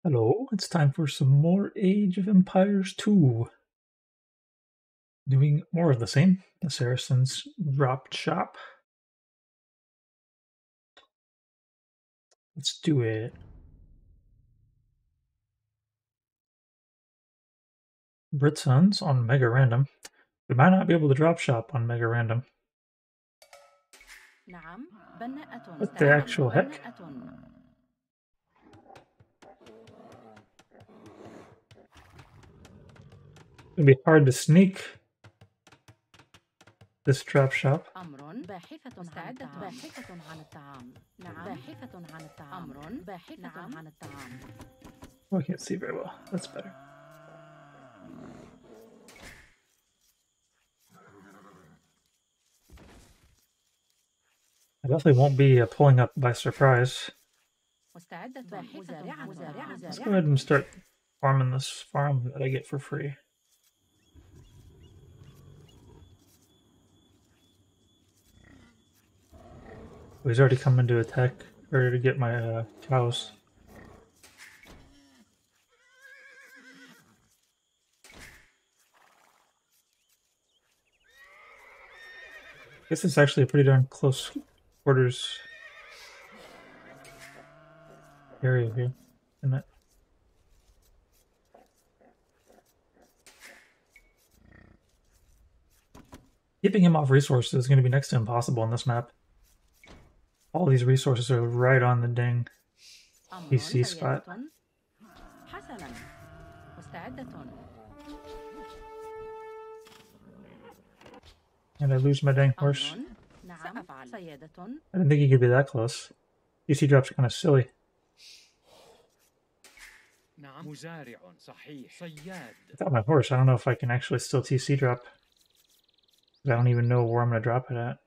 Hello, it's time for some more Age of Empires 2. Doing more of the same. The Saracens dropped shop. Let's do it. Britsons on Mega Random. We might not be able to drop shop on Mega Random. What the actual heck? It'd be hard to sneak this drop shop. Oh, I can't see very well. That's better. I definitely won't be pulling up by surprise. Let's go ahead and start farming this farm that I get for free. Oh, he's already coming to attack, ready to get my cows. I guess it's actually a pretty darn close quarters area here, isn't it? Keeping him off resources is going to be next to impossible on this map. All these resources are right on the dang PC spot. And I lose my dang horse. I didn't think he could be that close. PC drop's kind of silly. Without my horse, I don't know if I can actually still TC drop. I don't even know where I'm going to drop it at.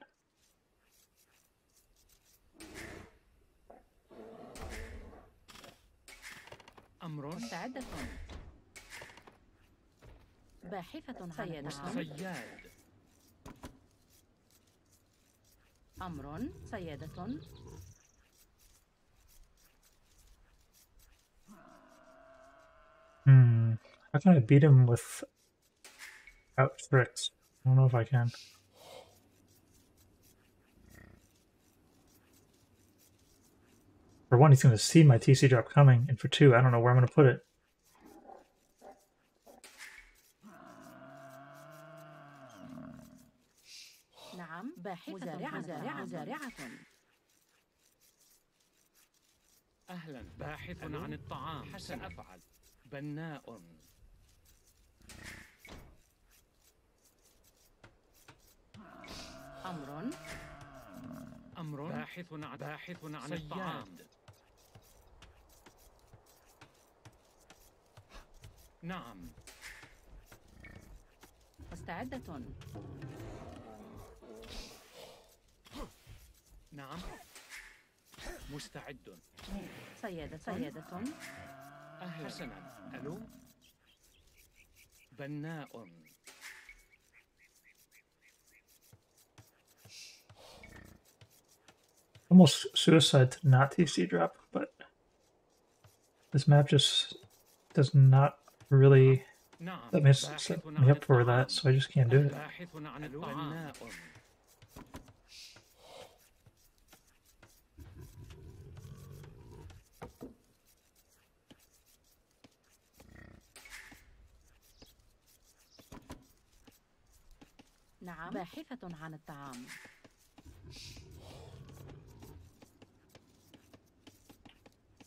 How can I beat him without tricks? I don't know if I can. For one, he's going to see my TC drop coming, and for two, I don't know where I'm going to put it. أهلا باحث عن الطعام سأفعل بناء أمر باحث عن الطعام نعم مستعدة نعم مستعد سيادة أهلا حسنا ألو بناء Almost suicide to not TC drop, but this map just does not really set me up for that, so I just can't do it. نعم باحثة عن الطعام.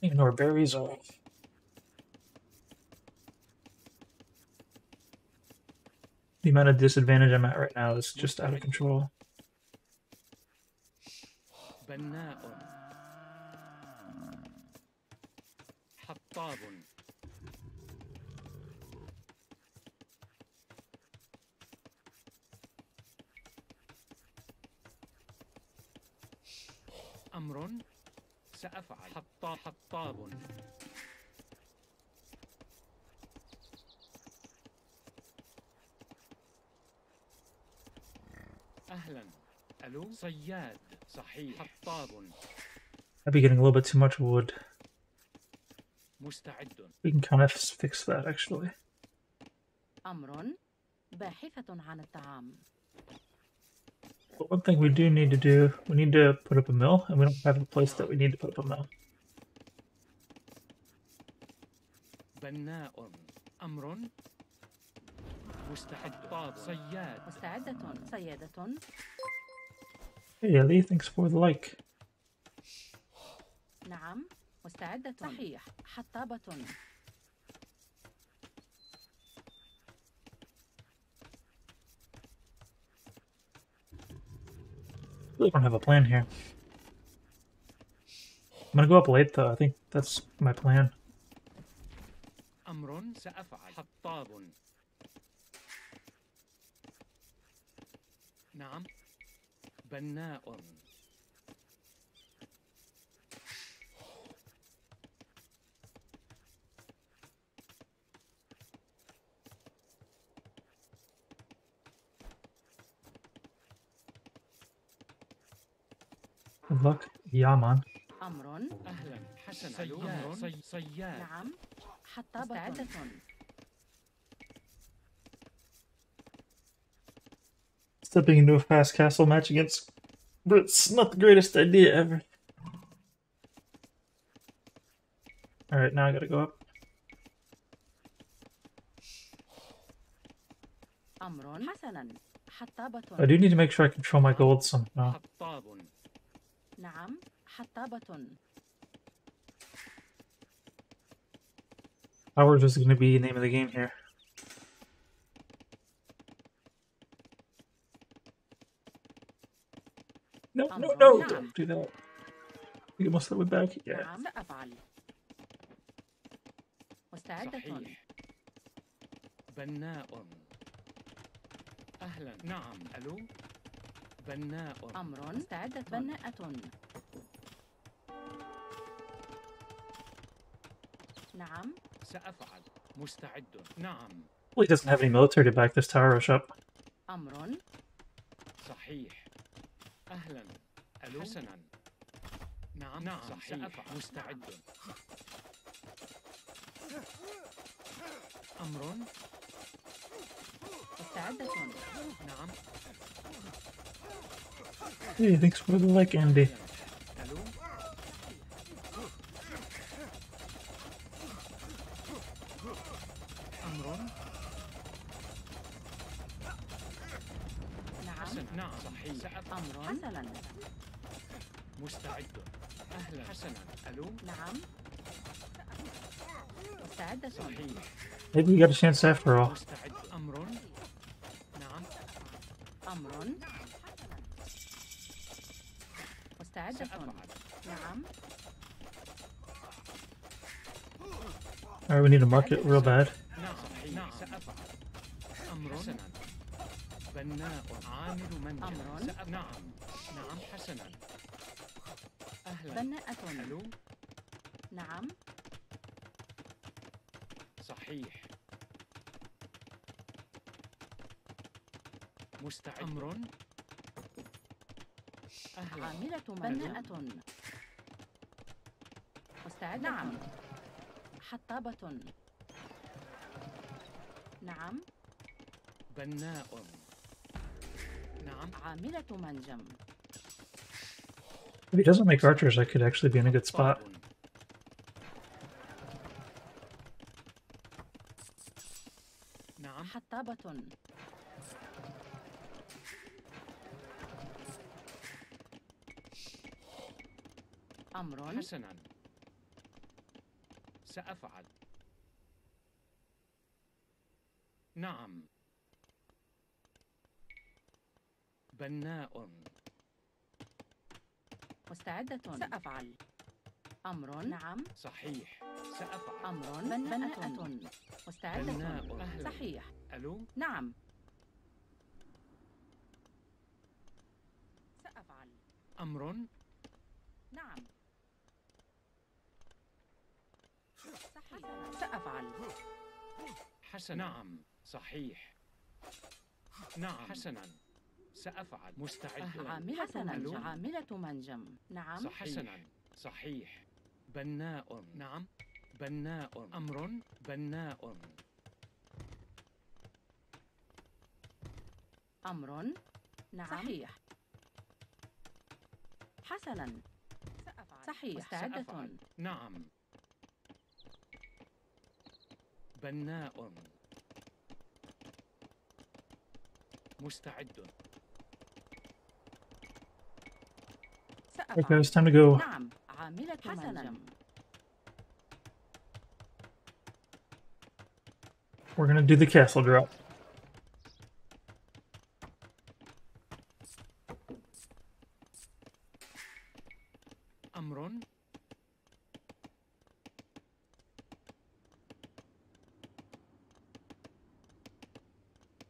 Ignore berries are. The amount of disadvantage I'm at right now is just out of control. بناء حطاب أمر سأفعل حطاب أهلا ألو صياد صحيح حطاب I'd be getting a little bit too much wood. مستعد. We can kind of fix that actually. أمر باحثة عن الطعام. But one thing we do need to do, we need to put up a mill, and we don't have a place that we need to put up a mill. بناء. أمر مستعد. صياد. مستعدة. صيادة. Hey Ellie, thanks for the like. نعم. مستعدة. صحيح. حطابة. Really don't have a plan here. I'm gonna go up late though. I think that's my plan. أمر سأفعل. حطاب. نعم. بناء. Good luck. Yeah, man. أمر. أهلا. حسنا. صياد. نعم. حطابة. مستعدة. Stepping into a fast castle match against Brits, not the greatest idea ever. Alright, now I gotta go up. أمر. حسنا. حطابة. I do need to make sure I control my gold somehow. حطاب. نعم. حطابة. Ours is gonna be the name of the game here. No, no, no! Don't do that. We get most of the way back. Yeah. نعم. سأفعل. مستعدة. صحيح. بناء. أهلا. نعم. ألو. بناء. أمر. مستعدة. بناءة. نعم. سأفعل. مستعد. نعم. Well, he doesn't have any military to back this tower rush up. أمر. صحيح. أهلا. ألو. حسنا. نعم. نعم. صحيح. سأفعل. مستعد. أمر. مستعدة. نعم. Hey, thanks for the like, Andy. ألو. أمر. نعم. نعم. صحيح. سأفعل. أمر. حسنا. مستعد. أهلا. حسنا. ألو. نعم. مستعدة. صحيح. Maybe we got a chance after all. مستعد. أمر. نعم. أمر. مستعدة. سأفعل. نعم. Alright, we need to mark it real bad. نعم. نعم. سأفعل. أمر. حسنا. بناء. عامل منزل. أمر. نعم. نعم. حسنا. أهلا. بناءة. ألو. نعم. صحيح. مستعد. أمر. أهلا. عاملة. بناءة. مستعدة. نعم. حطابة. نعم. بناء. نعم. عاملة منجم. If he doesn't make archers, I could actually be in a good spot. طاب. نعم. حطابة. أمر. حسنا. سأفعل. نعم. بناء. مستعدة. سأفعل. أمر. نعم. صحيح. سأفعل. أمر. بناءة. مستعدة. بناء. أهلا. صحيح. ألو. نعم. سأفعل. أمر. نعم. صحيح. سأفعل. حسنا. نعم. صحيح. نعم. حسنا. سأفعل. مستعد. عاملة ألو. منجم. عاملة منجم. نعم. صحيح. حسنا. صحيح. بناء. نعم. بناء أمر بناء أمر نعم صحيح حسنا سأفعل صحيح مستعدة سأفعل. نعم بناء مستعد Okay, سأفعل it's time to go. نعم عاملة حسنا We're gonna do the castle drop. أمر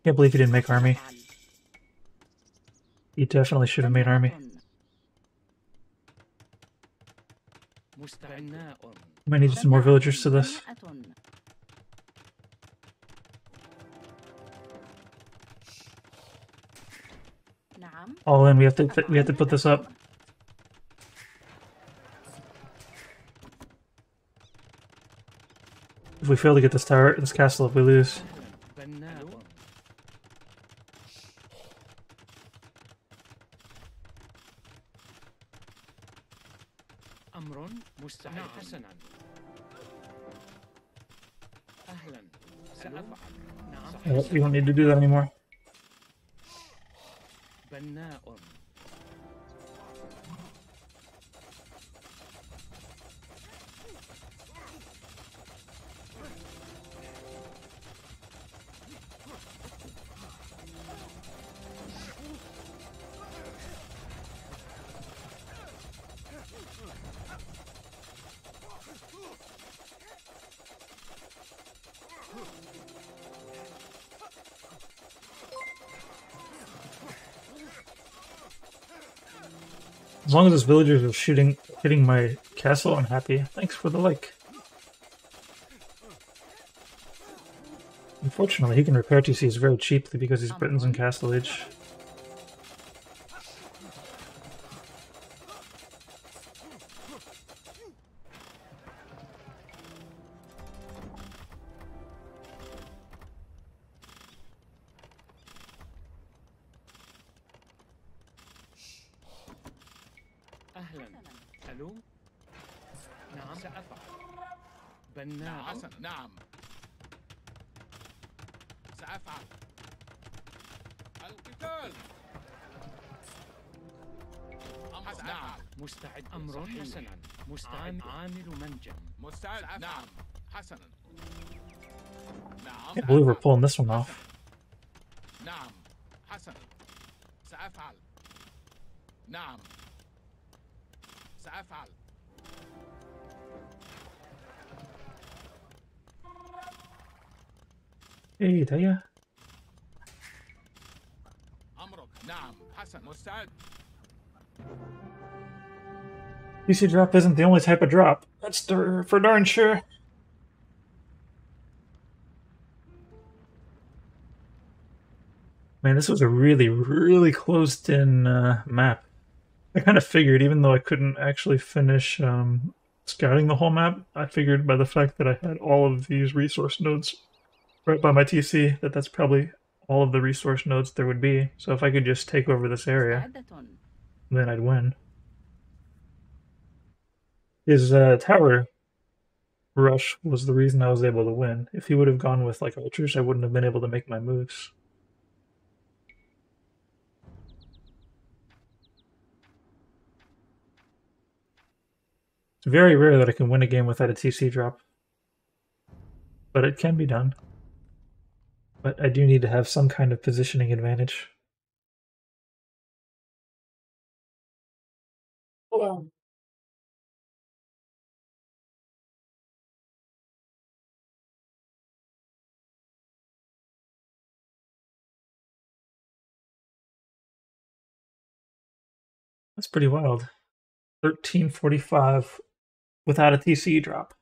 Can't believe he didn't make army. سأفعل. He definitely should have made army. بناء Might need some more villagers to this. بناءة. نعم All in. We have to put this up. If we fail to get this castle, if we lose. بناء أمر مستعد حسنا أهلا سأفعل نعم We don't need to do that anymore. بناء As long as his villagers are hitting my castle, I'm happy. Thanks for the like. Unfortunately, he can repair TCs very cheaply because he's Britain's in Castle Age. أهلا ألو نعم سأفعل بناء حسن نعم سأفعل القتال حسن نعم مستعد أمر حسنا مستعد عامل منجم مستعد نعم حسنا نعم Can't believe we're pulling this one off. نعم حسنا سأفعل نعم سأفعل Hey, Daya. أمرك نعم حسن مستعد TC drop isn't the only type of drop. That's for darn sure. Man, this was a really, really closed-in map. I kind of figured, even though I couldn't actually finish scouting the whole map, I figured by the fact that I had all of these resource nodes right by my TC, that's probably all of the resource nodes there would be. So if I could just take over this area, then I'd win. His tower rush was the reason I was able to win. If he would have gone with like ultras, I wouldn't have been able to make my moves. It's very rare that I can win a game without a TC drop. But it can be done. But I do need to have some kind of positioning advantage. Wow. That's pretty wild. 1345 without a TC drop.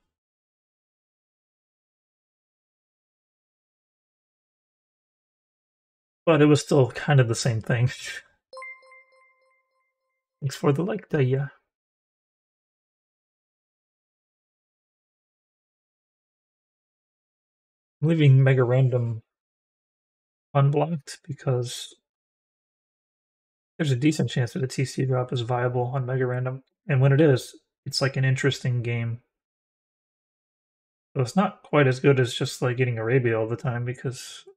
But it was still kind of the same thing. Thanks for the like, Daya. I'm leaving Mega Random unblocked because there's a decent chance that a TC drop is viable on Mega Random, and when it is, it's like an interesting game. So it's not quite as good as just like getting Arabia all the time because you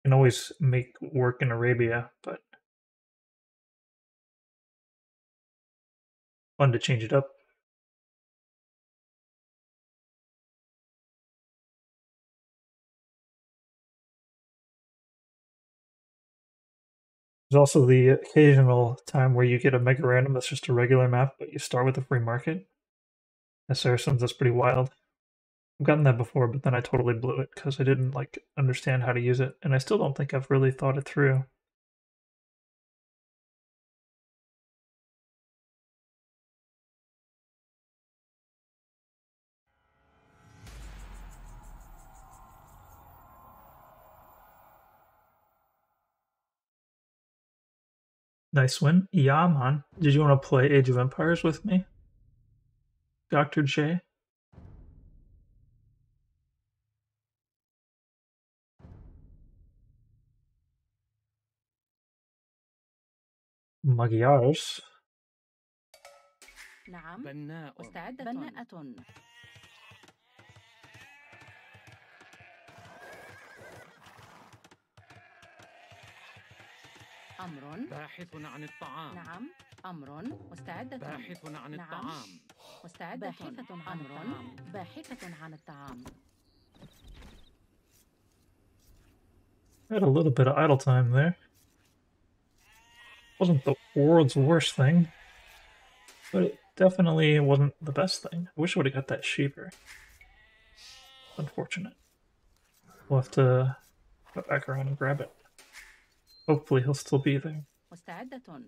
can always make work in Arabia, but fun to change it up. There's also the occasional time where you get a Mega Random that's just a regular map, but you start with a free market. As Saracens, that's pretty wild. I've gotten that before, but then I totally blew it because I didn't like understand how to use it, and I still don't think I've really thought it through. Nice win. Yeah, man. Did you want to play Age of Empires with me, Dr. J? Magyars. نعم. بناء. مستعدة. بناءة. أمر. باحث عن الطعام. نعم. أمر. مستعدة. باحث عن نعم. الطعام. مستعدة. باحثة عن الطعام. باحثة عن الطعام. I had a little bit of idle time there. Wasn't the world's worst thing, but it definitely wasn't the best thing. I wish I would have got that sheeper. Unfortunate. We'll have to go back around and grab it. Hopefully he'll still be there. مستعدة.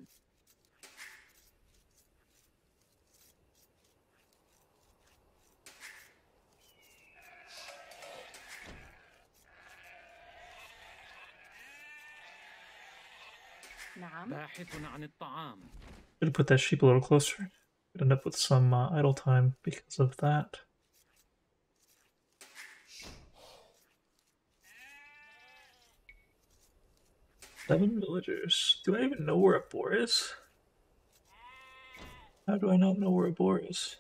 نعم. باحث عن الطعام. Should have put that sheep a little closer. Could end up with some idle time because of that. Seven villagers. Do I even know where a boar is? How do I not know where a boar is?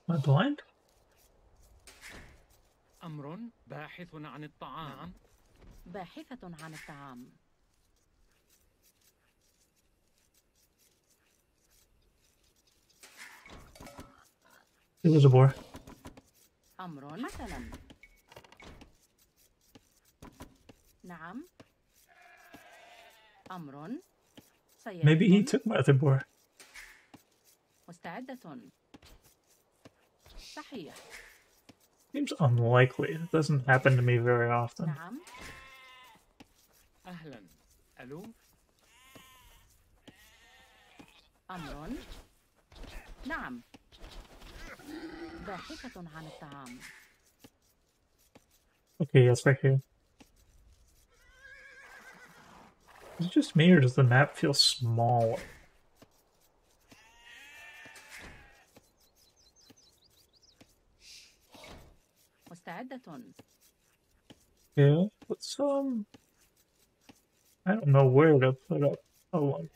Am I blind? أمر باحث عن الطعام. باحثة عن الطعام. There's a boar. أمر. حسنا. نعم. أمر. سيارة. Maybe he took my other boar. مستعدة. صحيح. Seems unlikely. It doesn't happen to me very often. نعم. أهلا. ألو. أمر. نعم. باحثة عن الطعام. Okay, yes, right here. Is it just me or does the map feel small? مستعدة. Yeah, let's I don't know where to put up a one.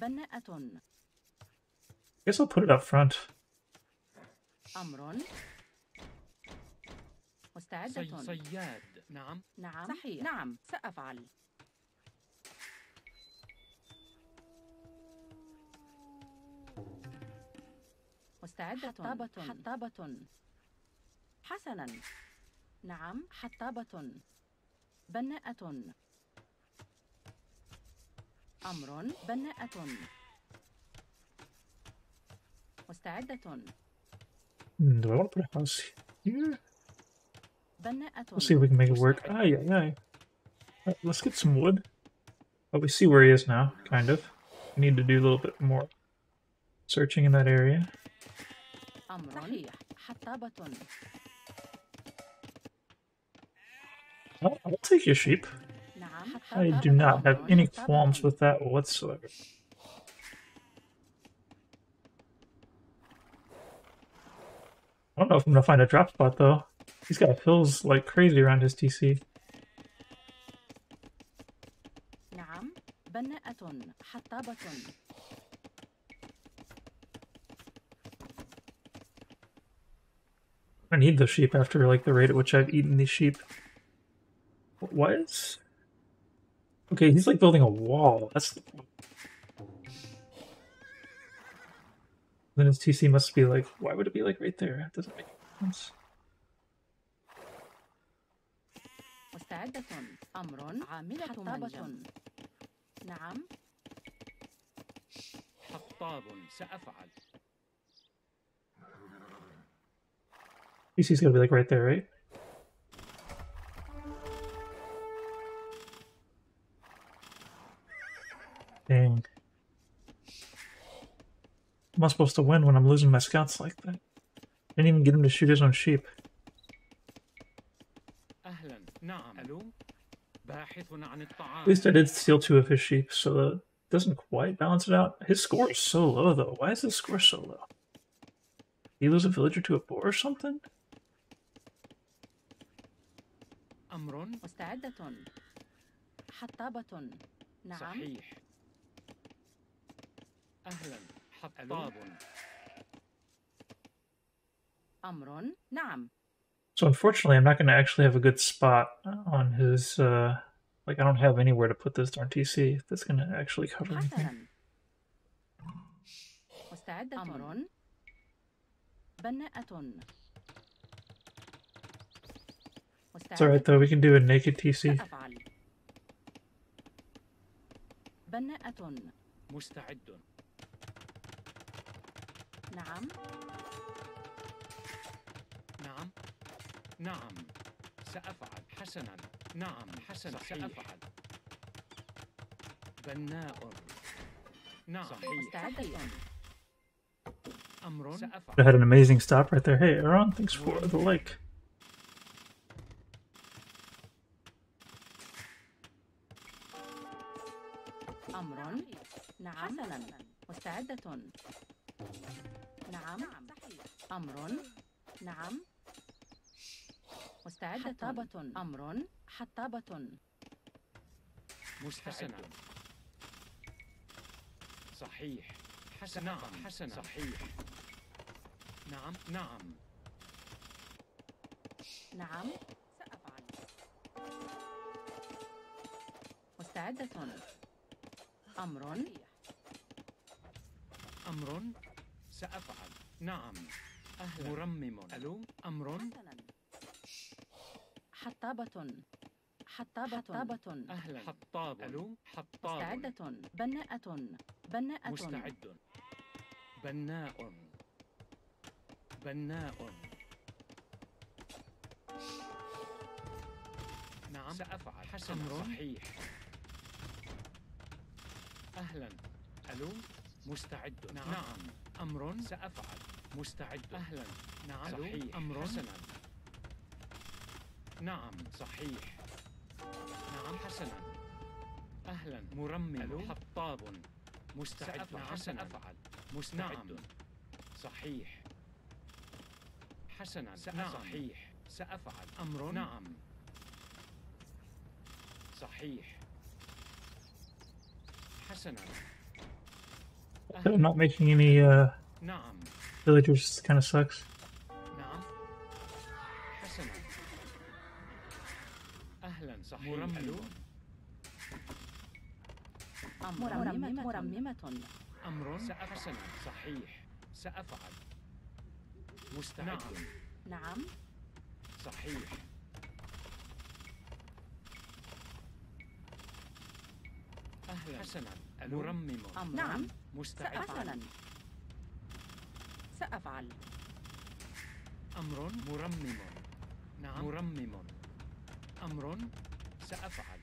بناءة. Guess I'll put it up front. أمر. مستعدة. صياد. نعم. نعم. صحيح. نعم. سأفعل. مستعدة. حطابة. حسنا. نعم. حطابة. بناءة. أمر. بناءة. مستعدة. Do I want to put a house here? بناءة. Let's see if we can make it work. Aye, aye, aye. Right, let's get some wood. Oh, we see where he is now, kind of. We need to do a little bit more searching in that area. أمر. صحيح. حطابة. I'll take your sheep. نعم. I do not have any qualms with that whatsoever. I don't know if I'm gonna find a drop spot though. He's got hills like crazy around his TC. نعم بناءة حطابة. I need those sheep after like the rate at which I've eaten these sheep. What is? Okay, he's like building a wall. That's then his TC must be like. Why would it be like right there? It doesn't make sense. مستعدة. أمر عاملة منجم. نعم. حطاب سأفعل. TC's gonna be like right there, right? Dang. How am I supposed to win when I'm losing my scouts like that? Didn't even get him to shoot his own sheep. أهلا. نعم. ألو. باحث عن الطعام. At least I did steal 2 of his sheep, so that doesn't quite balance it out. His score is so low, though. Why is his score so low? Did he lose a villager to a boar or something? أمر. مستعدة. حطابة. نعم. صحيح. أهلا. حطاب. أمر. نعم. So unfortunately, I'm not going to actually have a good spot on his, like, I don't have anywhere to put this darn TC that's going to actually cover anything. حسنا. مستعدة. أمر. بناءة. It's alright though, we can do a naked TC. سأفعل. بناءة. مستعد. نعم. نعم. نعم. سأفعل. حسنا. نعم. حسنا. سأفعل. بناء. نعم. صحيح. مستعدة. أمر. سأفعل. I had an amazing stop right there. Hey, Aaron, thanks for the like. أمر. نعم. حسنا. مستعدة. نعم. أمر. نعم. مستعدة. حطابة. أمر. حطابة. مستعد. صحيح. حسنا. نعم. حسنا. صحيح. نعم. نعم. نعم. سأفعل. مستعدة. أمر. أمر. سأفعل. نعم. أهلا. مرمم. ألو. أمر. حسنا. حطابة. حطابة. أهلا. حطاب. ألو. حطاب. مستعدة. بناءة. بناءة. مستعد. بناء. بناء. نعم. سأفعل. حسنا. صحيح. أهلا. ألو. مستعد. نعم. أمر. سأفعل. مستعد. أهلا. نعم. صحيح. أمر. حسنا. نعم. صحيح. نعم. حسنا. أهلا. مرمم. حطاب. مستعد. نعم. سأفعل. مستعد. صحيح. حسنا. نعم. صحيح. سأفعل. أمر. نعم. صحيح. حسنا. I'm not making any نعم. villagers, kind of sucks. نعم. حسنا. أهلا. صحيح. مرمم. مرممة. أمر. حسنا. صحيح. سأفعل. مستعد. نعم. صحيح. أهلا. حسنا. مرمم. نعم. مستعد. حسنا. سأفعل. أمر. مرمم. نعم. مرمم. أمر. سأفعل.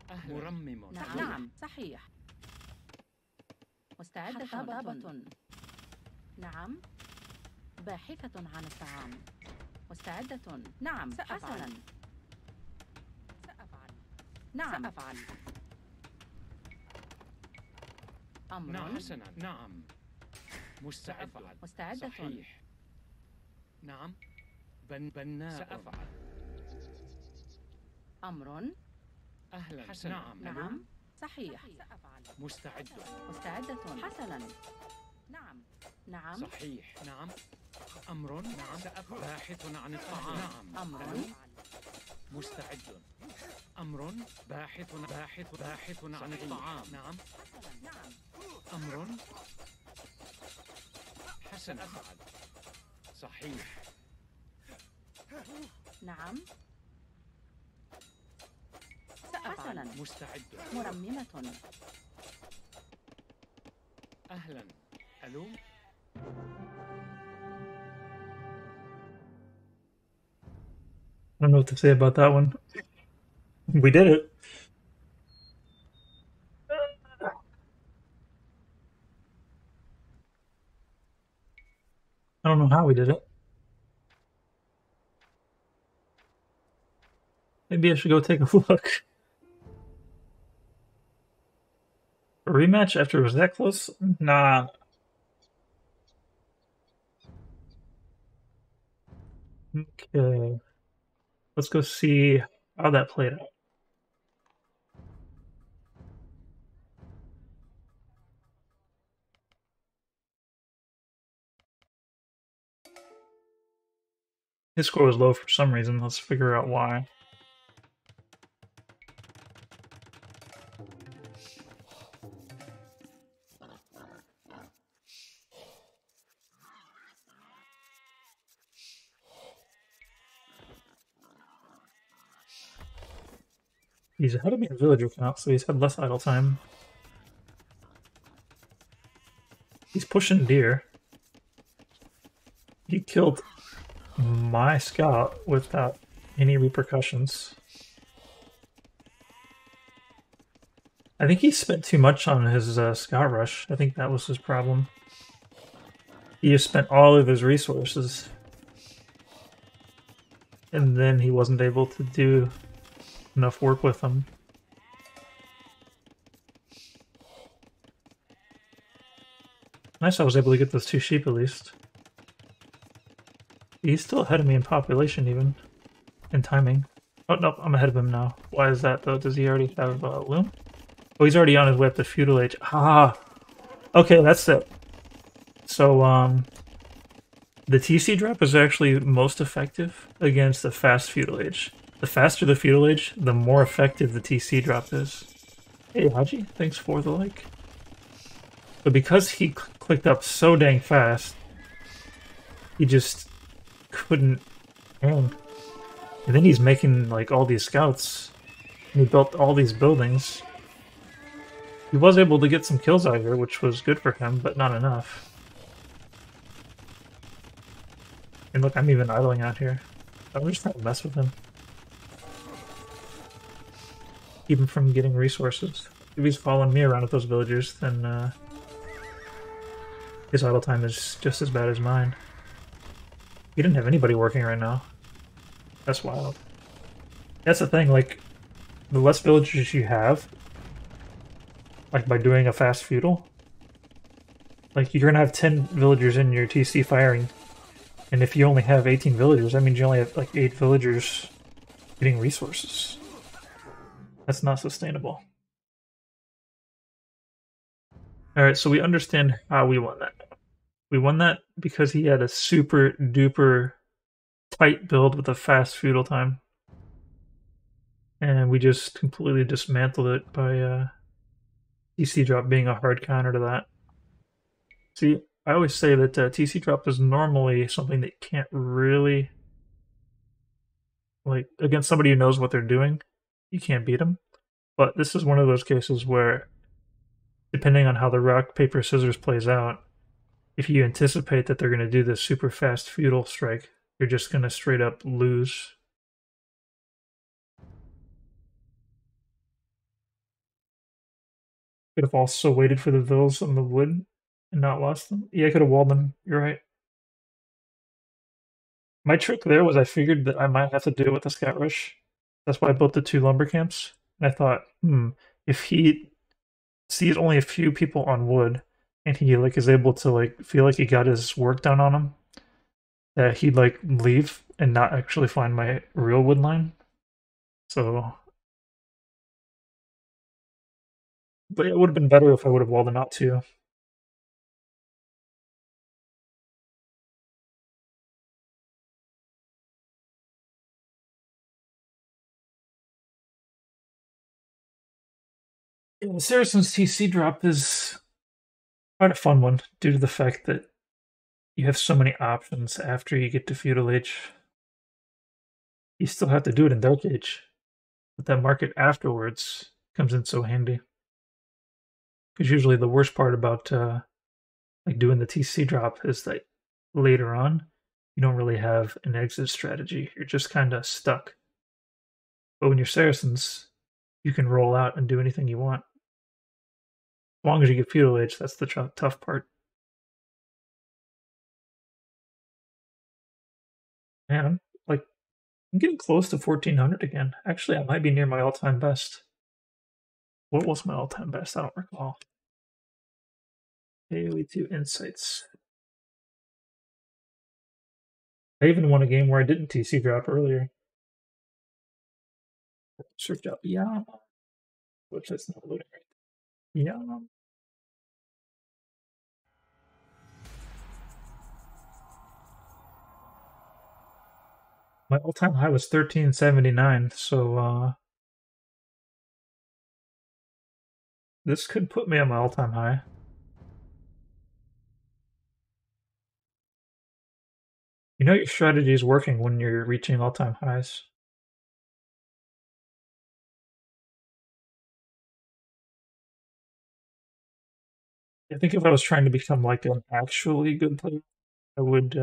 أهلا. مرمم. نعم. صحيح. مستعدة. حطابة. نعم. باحثة عن الطعام. مستعدة. نعم. حسنا. سأفعل. نعم. سأفعل. أمر. نعم. حسنا. نعم. مستعد. مستعدة. صحيح. نعم. بناء. سأفعل. أمر. أهلا. حسنا. نعم. صحيح. سأفعل. مستعد. مستعدة. حسنا. نعم. نعم. صحيح. نعم. أمر. نعم. سأفعل. باحث عن الطعام. نعم. أمر. مستعد. أمر. باحث عن الطعام. نعم. نعم. أمر. حسنا. أفعل. صحيح. نعم. حسنا. مستعد. مرممة. أهلا. ألو. I don't know what to say about that one. We did it. I don't know how we did it. Maybe I should go take a look. A rematch after it was that close? Nah. Okay. Let's go see how that played out. His score was low for some reason. Let's figure out why. He's ahead of me in villager count, so he's had less idle time. He's pushing deer. He killed my scout without any repercussions. I think he spent too much on his scout rush. I think that was his problem. He just spent all of his resources. And then he wasn't able to do enough work with them. Nice, I was able to get those 2 sheep at least. He's still ahead of me in population, even. In timing. Oh, no, I'm ahead of him now. Why is that, though? Does he already have loom? Oh, he's already on his way up to feudal age. Ah! Okay, that's it. So, the TC drop is actually most effective against the fast feudal age. The faster the feudal age, the more effective the TC drop is. Hey, Haji, thanks for the like. But because he clicked up so dang fast, he just couldn't hang. And then he's making like all these scouts, and he built all these buildings. He was able to get some kills out here, which was good for him, but not enough. And look, I'm even idling out here. I'm just trying to mess with him. Keep him from getting resources. If he's following me around with those villagers, then his idle time is just as bad as mine. He didn't have anybody working right now. That's wild. That's the thing, like, the less villagers you have, like by doing a fast feudal, like you're gonna have 10 villagers in your TC firing, and if you only have 18 villagers, that means you only have like 8 villagers getting resources. That's not sustainable. Alright, so we understand how we won that. We won that because he had a super duper tight build with a fast feudal time. And we just completely dismantled it by TC drop being a hard counter to that. See, I always say that TC drop is normally something that can't really, like, against somebody who knows what they're doing, you can't beat them. But this is one of those cases where, depending on how the rock, paper, scissors plays out, if you anticipate that they're going to do this super fast feudal strike, you're just going to straight up lose. Could have also waited for the vills on the wood and not lost them. Yeah, I could have walled them. You're right. My trick there was I figured that I might have to do it with the scout rush. That's why I built the 2 lumber camps. And I thought, if he sees only a few people on wood, and he like is able to like feel like he got his work done on him, that he'd like leave and not actually find my real wood line. So, but it would have been better if I would have walled him out too. Yeah, the Saracens TC drop is quite a fun one due to the fact that you have so many options after you get to Feudal Age. You still have to do it in Dark Age, but that market afterwards comes in so handy. Because usually the worst part about like doing the TC drop is that later on you don't really have an exit strategy. You're just kind of stuck. But when you're Saracens, you can roll out and do anything you want. As long as you get Feudal Age, that's the tough part. Man, like I'm getting close to 1400 again. Actually, I might be near my all-time best. What was my all-time best? I don't recall. Daily 2 insights. I even won a game where I didn't TC drop earlier. Search up Yama, which is not loading right. Yama. My all-time high was 1379, so this could put me on my all-time high. You know your strategy is working when you're reaching all-time highs. I think if I was trying to become like an actually good player, I would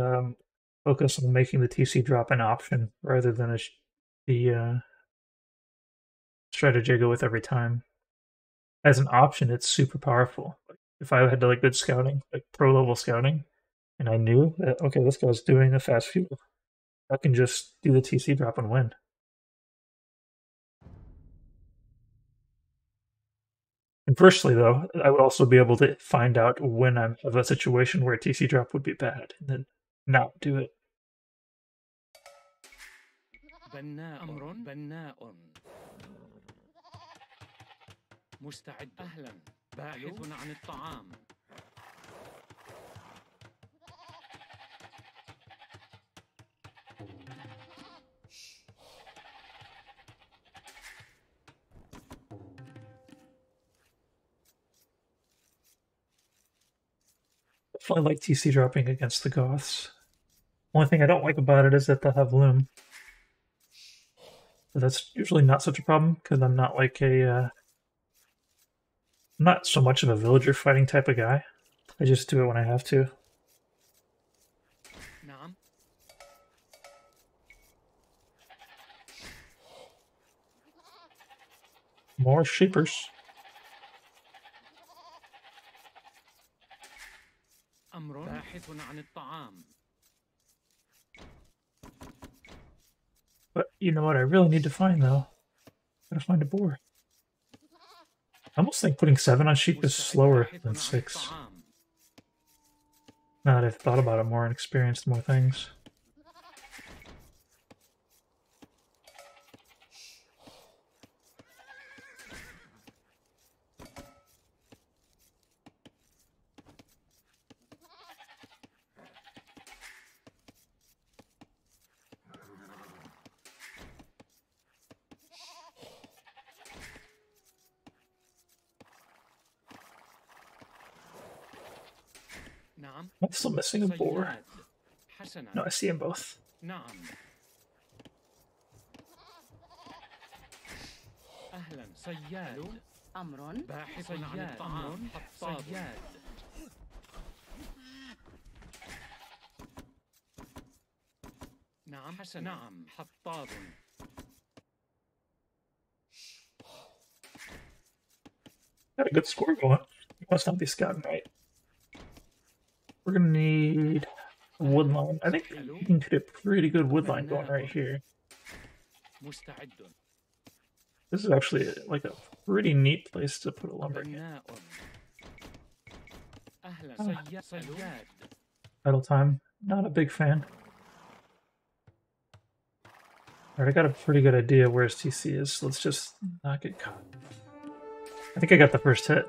focus on making the TC drop an option rather than the strategy I go with every time. As an option, it's super powerful. Like, if I had like good scouting, like pro level scouting, and I knew that okay, this guy's doing a fast fuel, I can just do the TC drop and win. Conversely, though, I would also be able to find out when I'm of a situation where a TC drop would be bad, and then not do it. بناء أمر بناء مستعد أهلا باحث عن الطعام Definitely like TC dropping against the Goths. Only thing I don't like about it is that they'll have Loom. But that's usually not such a problem because I'm not like I'm not so much of a villager fighting type of guy. I just do it when I have to. نعم More sheepers. أمر باحث عن الطعام But you know what I really need to find though? Gotta find a boar. I almost think putting 7 on sheep is slower than 6. Now that I've thought about it more and experienced more things. نعم I'm still missing a boar. صياد حسنا No, I see them both. نعم أهلا صياد أمر باحث عن الطعام صياد نعم حسنا نعم حطاب Got a good score going. Must not be scouting right. We're gonna need a wood line. I think you can get a pretty good wood line going right here. مستعد This is actually like a pretty neat place to put a lumber camp. بناء أهلا صياد. Idle time. Not a big fan. Alright, I got a pretty good idea where his TC is. Let's just not get caught. I think I got the first hit.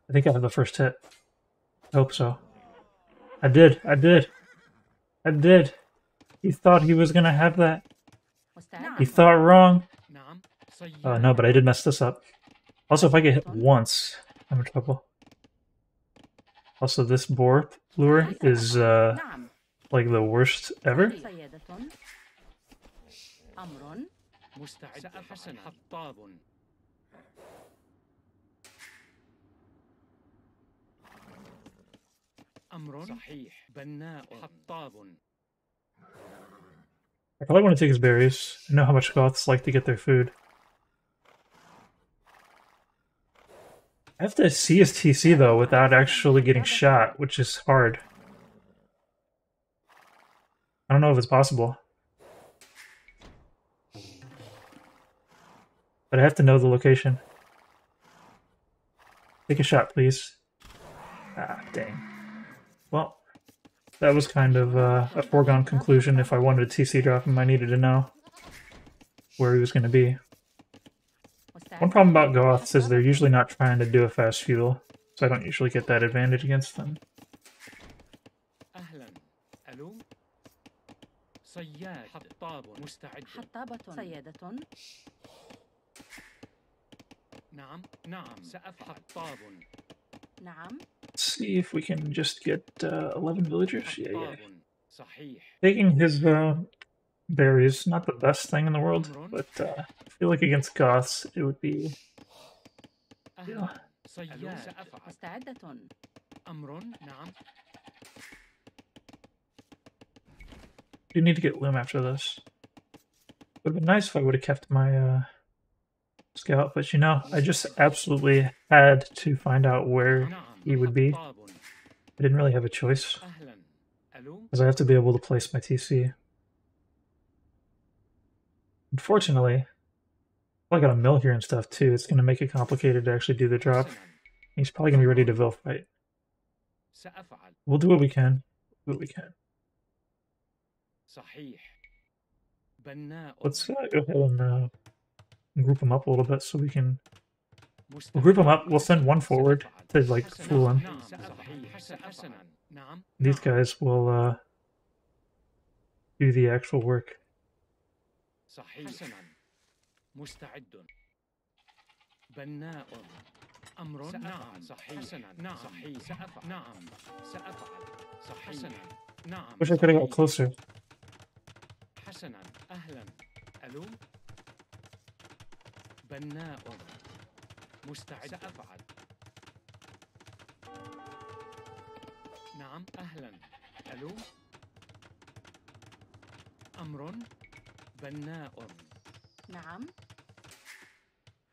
I think I have the first hit. I hope so. I did. I did. I did. He thought he was gonna have that. He thought wrong. نعم Oh صياد. no, but I did mess this up. Also, if I get hit once, I'm in trouble. Also, this boar lure is نعم. like the worst ever. صيادة. أمر. مستعد. حسنا. حطاب. أمر صحيح. بناء. حطاب. I probably want to take his berries. I know how much Goths like to get their food. I have to see his TC though without actually getting shot, which is hard. I don't know if it's possible. But I have to know the location. Take a shot, please. Ah, dang. Well, that was kind of a foregone conclusion. If I wanted a TC drop him, I needed to know where he was going to be. One problem about Goths is they're usually not trying to do a fast fuel, so I don't usually get that advantage against them. أهلا. ألو. صياد. حطاب. مستعد. حطابة. صيادة. نعم نعم سأفعل. حطاب. نعم. Let's see if we can just get 11 villagers. Yeah, yeah. حطاب. صحيح. Taking his berries, not the best thing in the world, but I feel like against Goths it would be... أهلا. صياد. سأفعل. مستعدة. أمر. نعم. do need to get Loom after this. Would have been nice if I would have kept my scout, but you know, I just absolutely had to find out where نعم. he would be. حطاب. I didn't really have a choice, أهلا. ألو. because I have to be able to place my TC. Unfortunately, I got a mill here and stuff too. It's going to make it complicated to actually do the drop. حسنا. He's probably going to be ready to Vil fight. سأفعل. We'll do what we can. Do what we can. صحيح. بناء. Let's go ahead and group them up a little bit so we can... We'll مستعد. group them up. We'll send one forward to like حسنا. fool him. نعم. صحيح. حسنا. نعم. These نعم. guys will do the actual work. صحيح. حسنا. مستعد. بناء. أمر. نعم. صحيح. حسنا. نعم. صحيح. سأفعل. نعم. سأفعل. صحيح. حسنا. نعم. Wish I could have got صحيح. closer. حسنا. أهلا. ألو. بناء. مستعد. سأفعل. نعم. أهلا. ألو. أمر. بناء. نعم.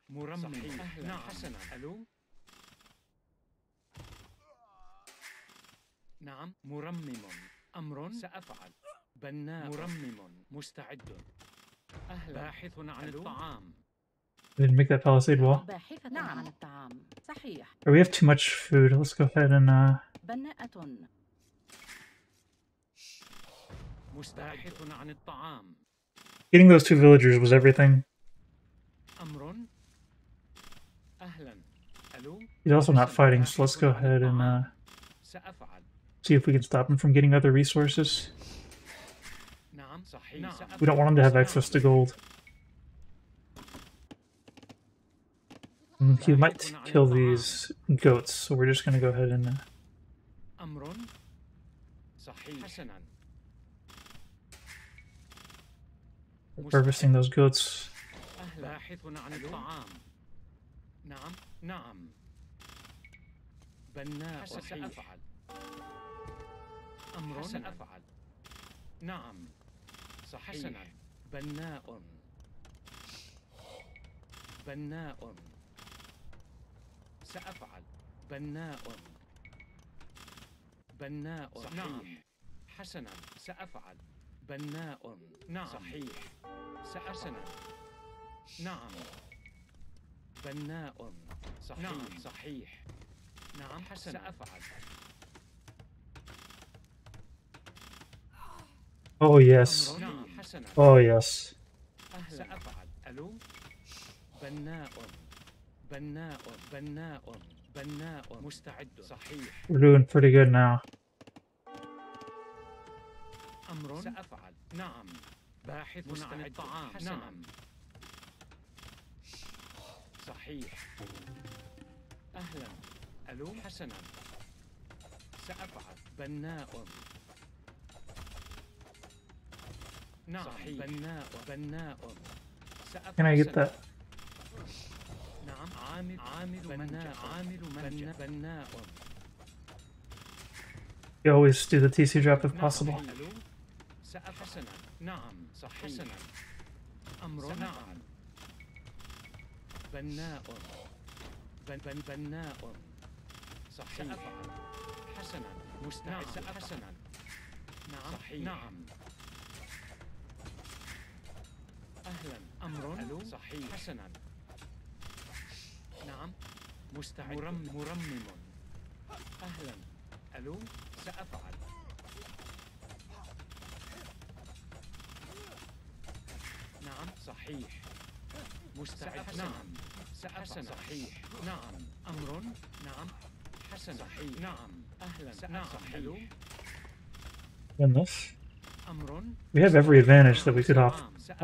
مرمم. أهلا. نعم. حسنا. ألو. نعم. مرمم. أمر. سأفعل. بناء. مرمم. مستعد. أهلا. باحث عن الطعام. Didn't make that palisade wall. باحثة عن الطعام. صحيح. Alright, we have too much food. Let's go ahead and بناءة. مستباحث عن الطعام. getting those two villagers was everything. أمر. أهلا. ألو. He's also not fighting, so let's go ahead and سأفعل. see if we can stop him from getting other resources. نعم. صحيح. We don't want him to have access to gold. He might kill these goats, so we're just gonna go ahead and أمر. صحيح. حسنا. harvesting those goats. باحث عن الطعام. نعم. نعم. بناء. سأفعل. أمر. سأفعل. نعم. صحيح. حسنا. بناء. بناء. سأفعل. بناء. بناء. نعم. حسنا سأفعل. بناء. نعم. صحيح. حسنا. نعم. بناء. صحيح. نعم. صحيح. نعم. حسنا سأفعل. Oh yes. نعم. حسنا. Oh yes. أهلا. سأفعل. ألو. بناء. بناء. بناء. بناء. مستعد. صحيح. We're doing pretty good now. أمر. سأفعل. نعم. باحث عن الطعام. نعم. صحيح. أهلا. ألو. حسنا. سأفعل. بناء. نعم. صحيح. بناء. بناء. سأفعل. Can I get that? نعم. عامل بناء. عامل بناء. You always do the TC drop if possible. ألو. سأفعل. نعم. صحيح. حسنا. أمر. نعم. بناء. بناء. صحيح. سأفعل. حسنا. مستعد. حسنا. نعم. صحيح. نعم. أهلا. أمر. ألو. صحيح. حسنا. نعم. مستعد. مرمم. أهلا. ألو. سأفعل. نعم. صحيح. مستعد. نعم. سأفعل. صحيح. نعم. أمر. نعم. حسن. صحيح. نعم. أهلا. نعم. صحيح. Win this. أمر. We have every advantage that we could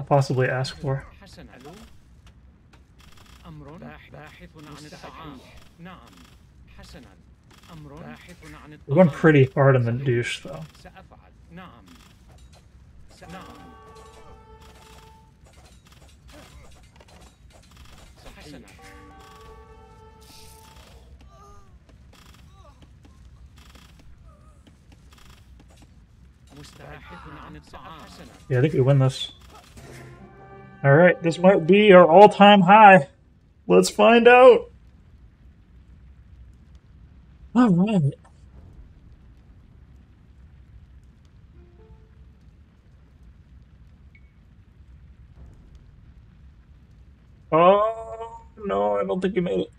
possibly ask for. حسن. ألو. أمر. باحث عن الطعام. نعم. حسنا. أمر. باحث عن الطعام. We're going pretty hard on the douche though. سأفعل. نعم. نعم. حسنا. مستباحث عن الطعام. حسنا. Yeah, I think we win this. Alright, this might be our all-time high. Let's find out. Alright. Oh, no, I don't think we made it.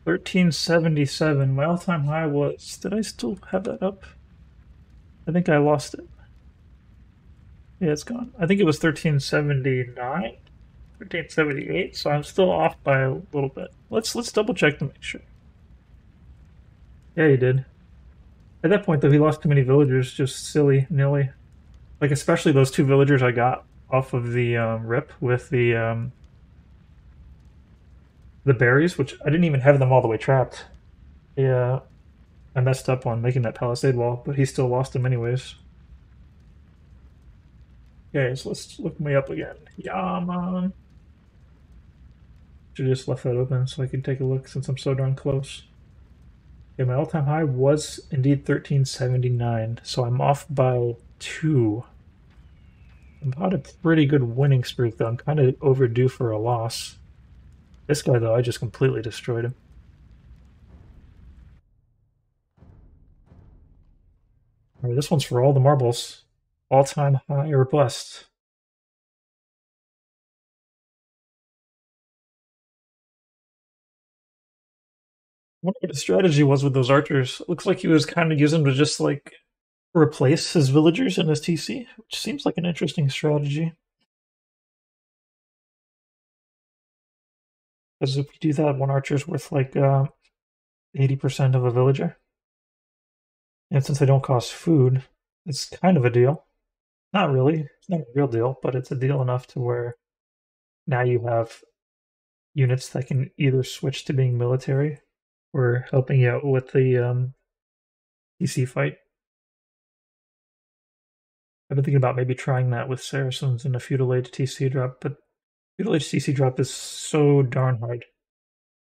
1377. My all-time high was... Did I still have that up? I think I lost it. Yeah, it's gone. I think it was 1379, 1378, so I'm still off by a little bit. Let's double check to make sure. Yeah, he did. At that point, though, he lost too many villagers, just silly-nilly. Like, especially those two villagers I got off of the rip with the berries, which I didn't even have them all the way trapped. Yeah, I messed up on making that palisade wall, but he still lost them anyways. Okay, so let's look me up again. Yeah, man. Should have just left that open so I could take a look since I'm so darn close. Okay, my all-time high was indeed 1379, so I'm off by 2. I'm about a pretty good winning streak, though. I'm kind of overdue for a loss. This guy, though, I just completely destroyed him. Alright, this one's for all the marbles. All-time high or bust. I wonder what his strategy was with those archers. It looks like he was kind of using them to just, like, replace his villagers in his TC, which seems like an interesting strategy. Because if you do that, one archer's worth, like, 80% of a villager. And since they don't cost food, it's kind of a deal. Not really. It's not a real deal, but it's a deal enough to where now you have units that can either switch to being military or helping you out with the TC fight. I've been thinking about maybe trying that with Saracens and a Feudal Age TC drop, but Feudal Age TC drop is so darn hard.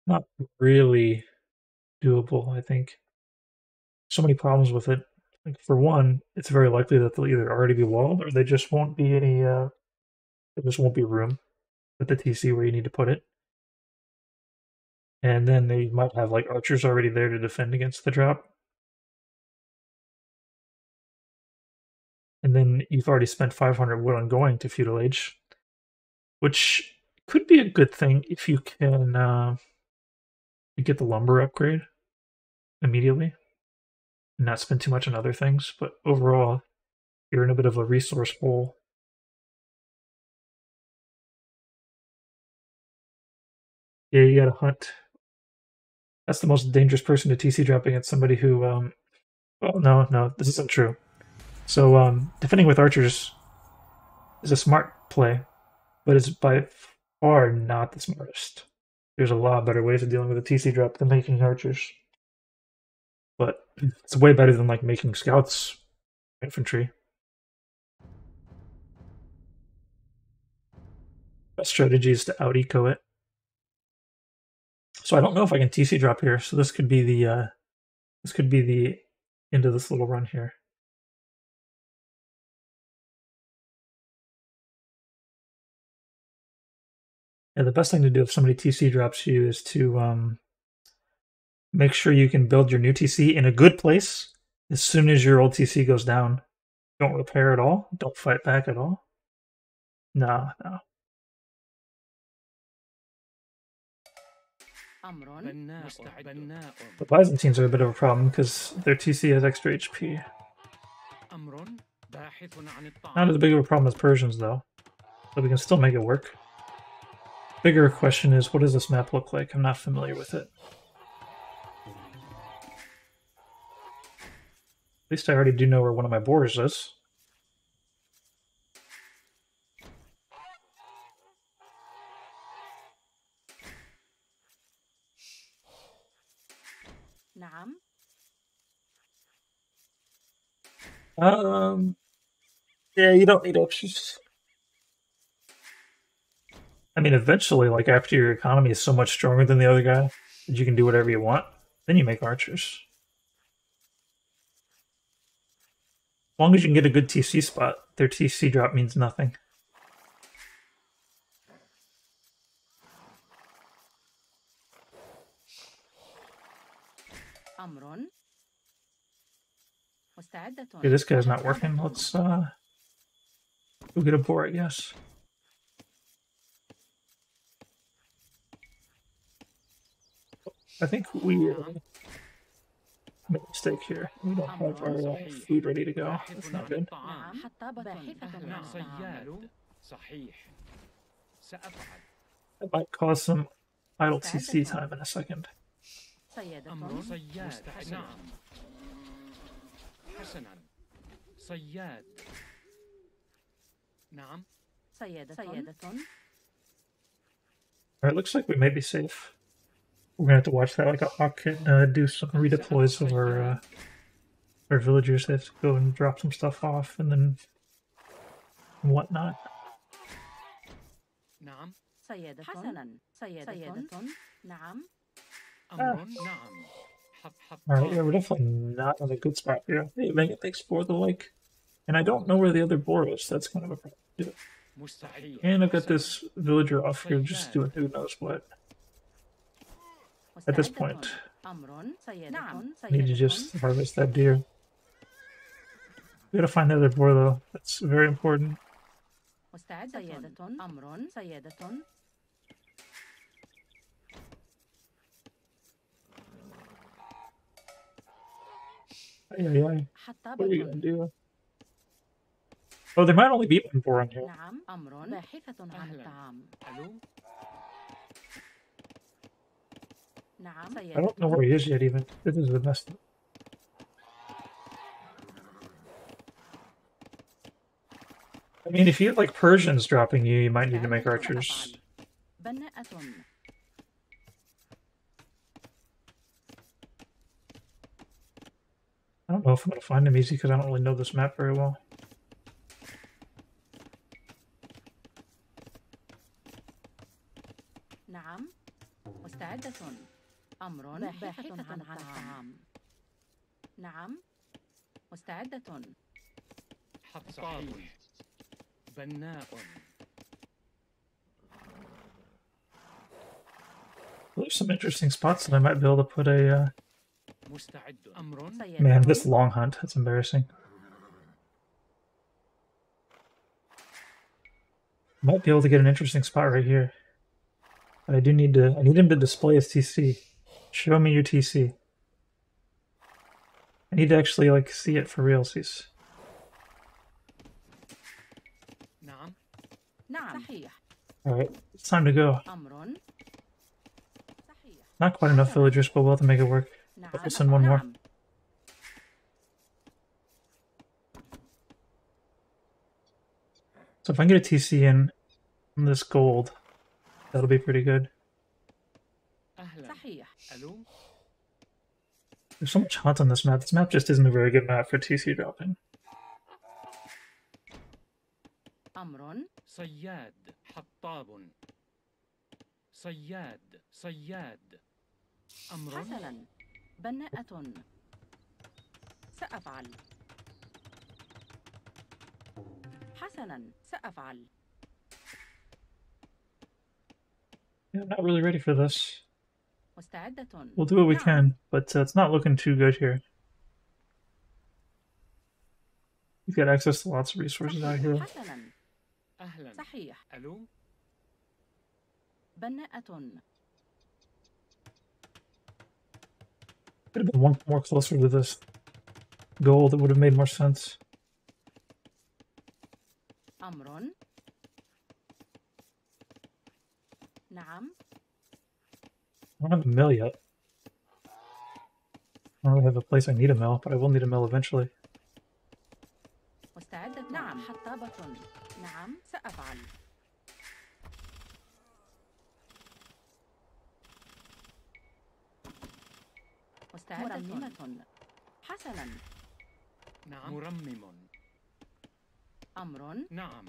Not really doable, I think. So many problems with it. Like, for one, it's very likely that they'll either already be walled or they just won't be any, there just won't be room at the TC where you need to put it. And then they might have, like, archers already there to defend against the drop. and then you've already spent 500 wood on going to feudal age, which could be a good thing if you can get the lumber upgrade immediately and not spend too much on other things. But overall, you're in a bit of a resource hole. Yeah, you gotta hunt. That's the most dangerous person to TC drop against somebody who, well, no, this isn't true. So, defending with archers is a smart play, but it's by far not the smartest. There's a lot better ways of dealing with a TC drop than making archers. But it's way better than, like, making scouts infantry. Best strategy is to out-eco it. So I don't know if I can TC drop here, so this could be the end of this little run here. Yeah, the best thing to do if somebody TC drops you is to make sure you can build your new TC in a good place as soon as your old TC goes down. Don't repair at all. Don't fight back at all. No. The Byzantines are a bit of a problem because their TC has extra HP. Not as big of a problem as Persians, though. But we can still make it work. Bigger question is, what does this map look like? I'm not familiar with it. At least I already do know where one of my borders is. Yeah, you don't need archers. I mean, eventually, like, after your economy is so much stronger than the other guy that you can do whatever you want, then you make archers. As long as you can get a good TC spot, their TC drop means nothing. Okay, this guy's not working. Let's go get a boar, I guess. I think we made a mistake here. We don't have our food ready to go. That's not good. That might cause some idle TC time in a second. Alright, looks like we may be safe. We're gonna have to watch that like a hawk and do some redeploys of our villagers. They have to go and drop some stuff off and then whatnot. Alright, yeah, we're definitely not in a good spot here. Hey, Megan, thanks for the like. And I don't know where the other boar is. That's kind of a problem too. And I've got this villager off here just doing who knows what. At this point, I need to just harvest that deer. We gotta find the other boar though. That's very important. Ay. What are we gonna do? Oh, there might only be one boar on here. I don't know where he is yet even. This is the best. I mean, if you get like Persians dropping you, you might need to make archers. I don't know if I'm going to find them easy because I don't really know this map very well. There's some interesting spots that I might be able to put a... Man, this long hunt, that's embarrassing. Might be able to get an interesting spot right here. But I need him to display his TC. Show me your TC. I need to actually like see it for realsies. نعم. نعم. صحيح. Alright, it's time to go. أمر. صحيح. Not quite enough villagers, but we'll have to make it work. نعم. We'll send one more. نعم. So if I can get a TC in on this gold, that'll be pretty good. أهلا. صحيح. ألو. There's so much hunt on this map. This map just isn't a very good map for TC dropping. أمر. صياد. حطاب. صياد. صياد. أمر. حسنا. بناءة. سأفعل. حسنا. سأفعل. Yeah, I'm not really ready for this. مستعدة. We'll do what we نعم. can, but it's not looking too good here. We've got access to lots of resources out here. حسنا. أهلا. صحيح. ألو. بناءة. Could have been one more closer to this gold. It would have made more sense. أمر. نعم. I don't have a mill yet. I don't really have a place I need a mill, but I will need a mill eventually. مستعدة. نعم. حطابة. نعم. سأفعل. مستعدة. مرممة. حسنا. نعم. مرمم. أمر. نعم.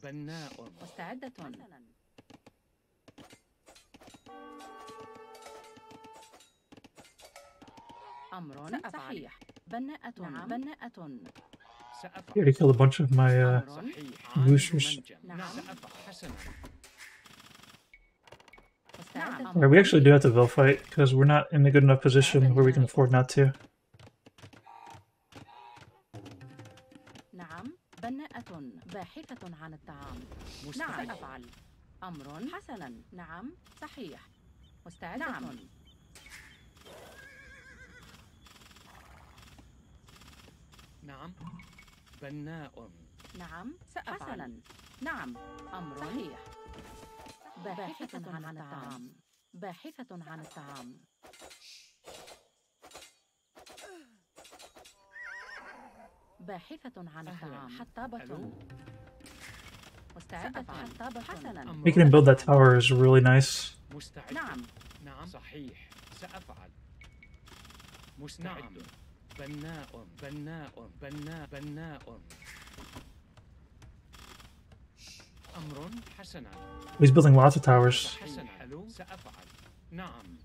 بناء. مستعدة. حسنا. أمر. صحيح. بناءة. نعم. بناءة. He سأفعل. already killed a bunch of my صحيح. عامل boosters. منجم. نعم. سأفعل. حسنا. مستعدة. Alright, we actually do have to Vil fight, because we're not in a good enough position where we can afford not to. نعم. بناءة. باحثة عن الطعام. نعم. سأفعل. أمر. حسنا. نعم. صحيح. مستعدة. نعم. نعم. بناء. نعم. سأفعل. حسنا. نعم. أمر. صحيح. باحثة عن الطعام. باحثة عن الطعام. باحثة عن الطعام. حطابة. ألو. مستعدة. حطابة. حسنا. Making him build that tower is really nice. مستعد. نعم. نعم. صحيح. سأفعل. مستعد. نعم. بناء. بناء. بناء. أمر. حسنا. He's building lots of towers. حسنا. ألو. سأفعل. نعم.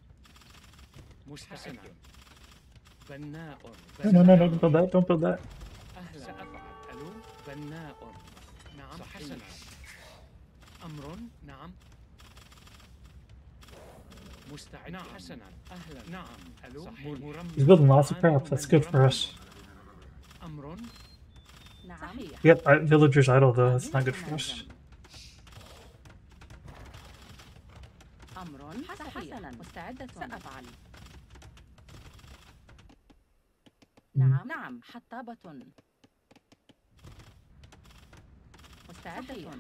مستعد. بناء. No, don't build that, don't build that. أهلا. سأفعل. ألو. بناء. نعم. حسنا. أمر. نعم. مستعد. نعم. حسنا. أهلا. نعم. ألو. مرمم. He's building lots of crap, that's good for us. أمر. نعم. صحيح. Yep, villagers idle though, that's not good for us. أمر. حسنا. مستعدة. سأفعل. نعم. نعم. حطابة. مستعدة.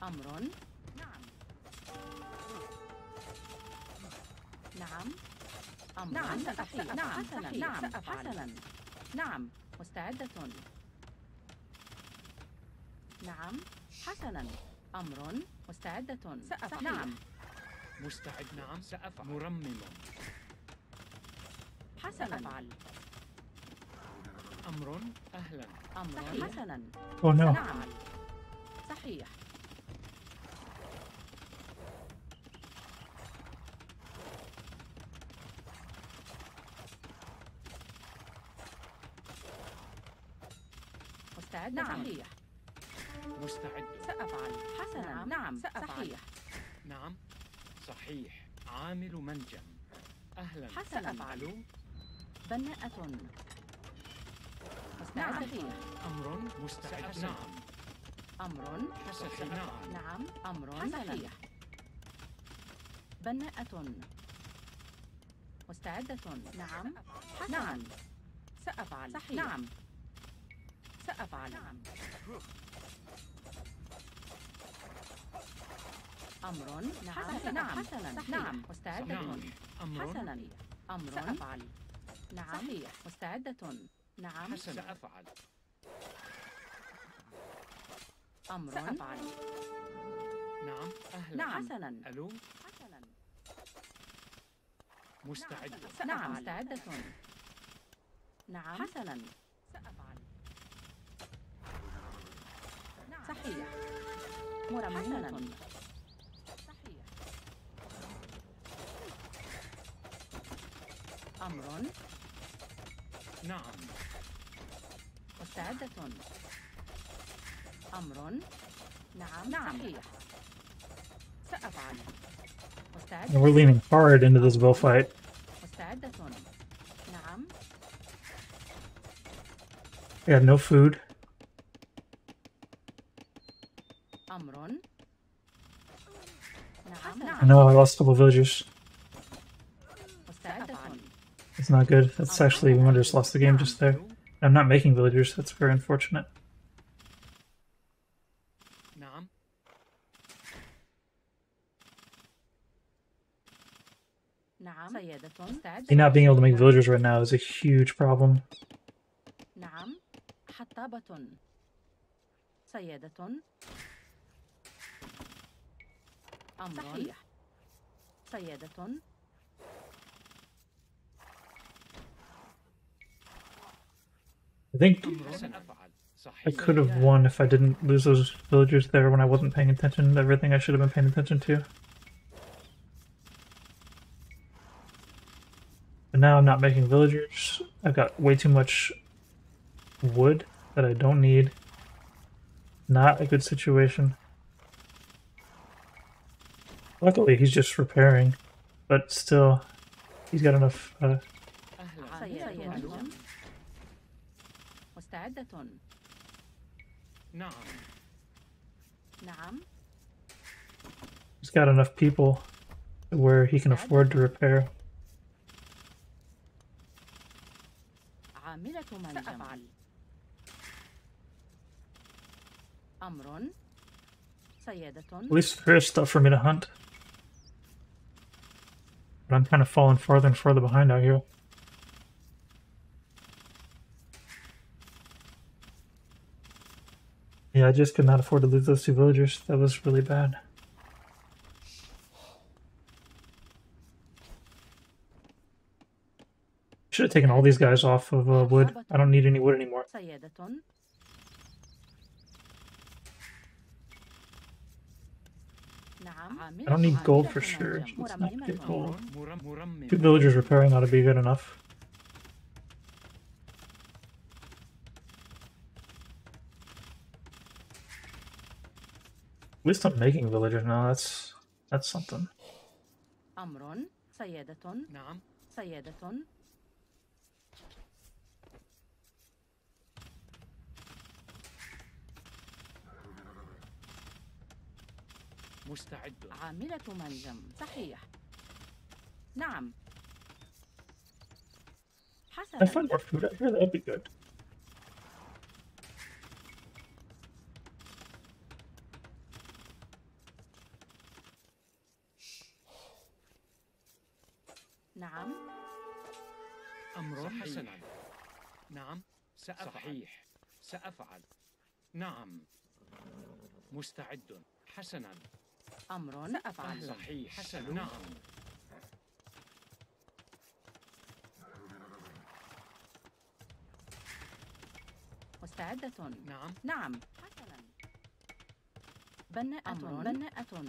أمر. نعم. نعم. أمر. نعم. سأفعل. نعم. حسنا. نعم. حسنا. نعم. مستعدة. نعم. حسنا. أمر. مستعدة. سأفعل. نعم. مستعد. نعم. سأفعل. مرمم. حسنا. أفعل. أمر. أهلا. أمر. حسنا. Oh no. نعم. صحيح. مستعد. نعم. صحيح. مستعد. سأفعل. حسنا. نعم. سأفعل. صحيح. نعم. صحيح. عامل منجم. أهلا. حسنا. سأفعل. بناءة. مستعدة. أمر مستعد. نعم. أمر حسن. نعم. نعم. أمر صحيح. بناءة. مستعدة. نعم. نعم. سأفعل. صحيح. نعم. سأفعل. نعم. أمر. نعم. نعم. حسنا. نعم. مستعدة. نعم. أمر. حسنا. أمر. سأفعل. نعم. صحيح. مستعدة. نعم. حسن. سأفعل. أمر. سأفعل. نعم. أهلا. نعم. حسنا. ألو. حسنا. مستعد. نعم. مستعدة. نعم. حسنا. سأفعل. نعم. صحيح. مرممة. صحيح. أمر. نعم. مستعدة. أمر. نعم. نعم. صحيح. سأفعل. مستعدة. We're leaning hard into this bullfight. مستعدة. نعم. We had no food. أمر. نعم. I نعم. know I lost a couple of villagers. مستعدة. It's not good. That's actually, we might have just lost the game just there. I'm not making villagers. That's very unfortunate. نعم. نعم. سيدة. مستعدة. Me not being able to make villagers right now is a huge problem. نعم. حطابة. سيدة. أمر. صحيح. سيدة. I think أمر. سأفعل. I صحيح. could have won if I didn't lose those villagers there when I wasn't paying attention to everything I should have been paying attention to. But now I'm not making villagers. I've got way too much wood that I don't need. Not a good situation. Luckily, he's just repairing, but still, he's got enough. أهلا. سيدة. مستعدة. نعم. نعم. He's got enough people where he can afford to repair. عاملة منجم. سأفعل. أمر. سيدة. At least there is stuff for me to hunt. But I'm kind of falling farther and farther behind out here. Yeah, I just could not afford to lose those two villagers. That was really bad. Should have taken all these guys off of wood. I don't need any wood anymore. سيدة. نعم. I don't need gold for عاملة sure. منجم. Let's not get gold. مرمم. 2 villagers repairing ought to be good enough. At least I'm making villagers now. That's something. أمر. سيدة. نعم. سيدة. مستعد. عاملة منجم. صحيح. نعم. I حسنا. find more food out here. That'd be good. نعم. أمر. حسنا. نعم. سأفعل. صحيح. سأفعل. نعم. مستعد. حسنا. أمر. سأفعل. صحيح. حسنا. نعم. مستعدة. نعم. نعم. حسنا. بناءة. بناءة.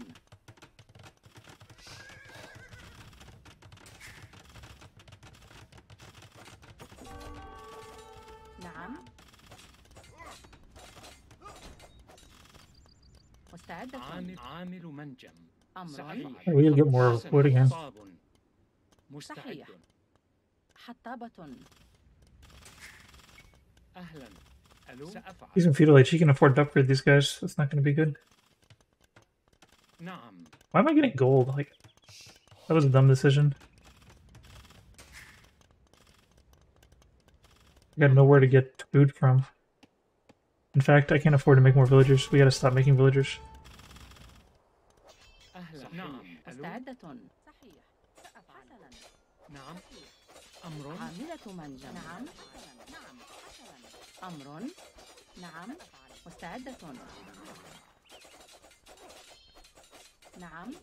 نعم. مستعدة. عامل منجم. أمر. صحيح. We gotta get more حسن. wood again. حطاب. مستعد. صحيح. حطابة. أهلا. ألو سأفعل. He's in feudal age. He can afford to upgrade these guys. That's not going to be good. نعم. Why am I getting gold? Like, that was a dumb decision. I got nowhere to get food from. In fact, I can't afford to make more villagers. We gotta stop making villagers. أهلا. نعم. ألو مستعدة. صحيح. سأفعل. حسنا. نعم. أمر. عاملة منجم. نعم. نعم. حسنا. أمر. نعم. مستعدة. نعم.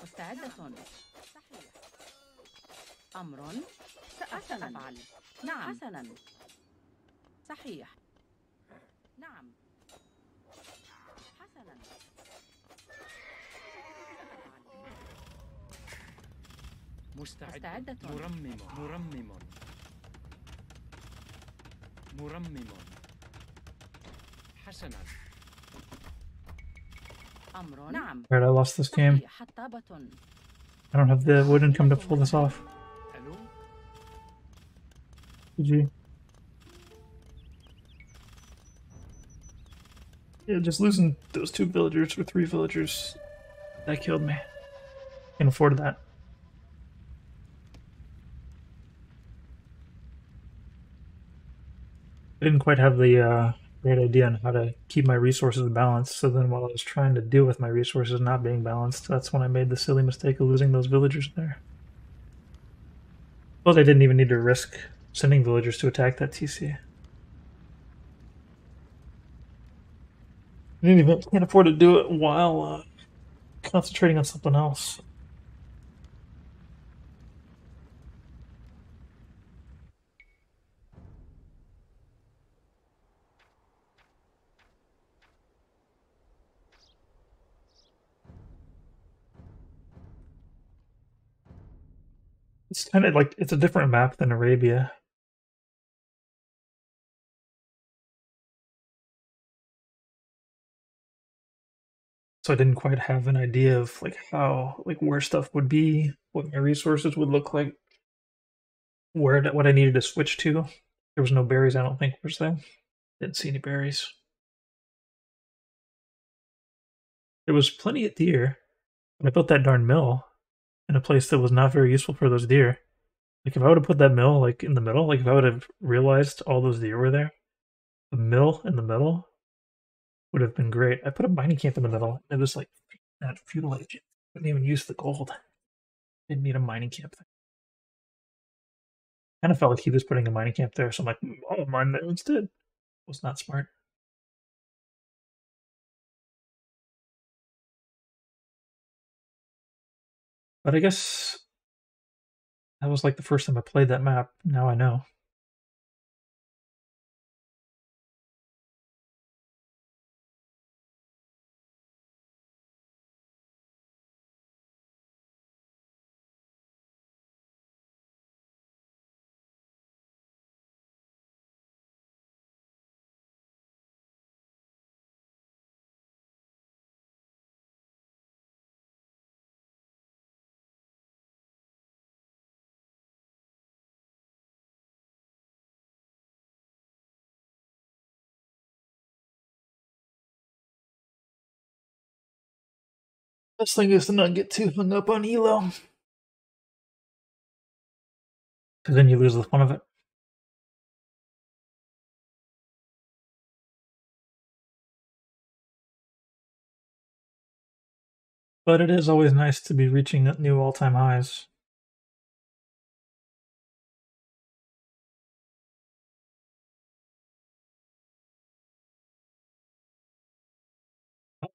مستعدة. صحيح. أمر. سأفعل. نعم. حسنا. صحيح. نعم. حسنا. مستعدة. مرمم. مرمم. مرمم. حسنا. أمر. نعم. Alright, I lost this game. صحيح. حطابة. I don't have the wood income to pull this off. ألو GG. Yeah, just losing those 2 villagers or 3 villagers, that killed me. Can't afford that. I didn't quite have the great idea on how to keep my resources balanced, so then while I was trying to deal with my resources not being balanced, that's when I made the silly mistake of losing those villagers there. Well, I didn't even need to risk sending villagers to attack that TC. In any event, can't afford to do it while concentrating on something else. It's kind of like, it's a different map than Arabia. So I didn't quite have an idea of like how, like where stuff would be, what my resources would look like, what I needed to switch to. There was no berries, I don't think, was there? Didn't see any berries. There was plenty of deer, but I built that darn mill in a place that was not very useful for those deer. Like if I would have put that mill like in the middle, like if I would have realized all those deer were there, the mill in the middle would have been great. I put a mining camp in the middle. It was like that feudal age. Couldn't even use the gold. Didn't need a mining camp. Kind of felt like he was putting a mining camp there, so I'm like, I'll mine there instead. Was not smart. But I guess that was like the first time I played that map. Now I know. Best thing is to not get too hung up on elo. Because then you lose the fun of it. But it is always nice to be reaching new all-time highs.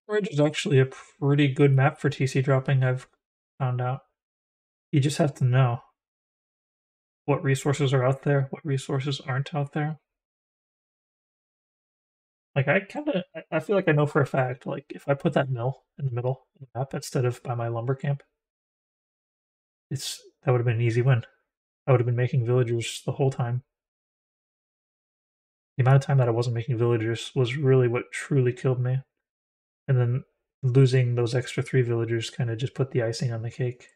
Ridge is actually a pretty good map for TC dropping, I've found out. You just have to know what resources are out there, what resources aren't out there. Like I feel like I know for a fact, like if I put that mill in the middle of the map instead of by my lumber camp, that would have been an easy win. I would have been making villagers the whole time. The amount of time that I wasn't making villagers was really what truly killed me. And then losing those extra 3 villagers kind of just put the icing on the cake.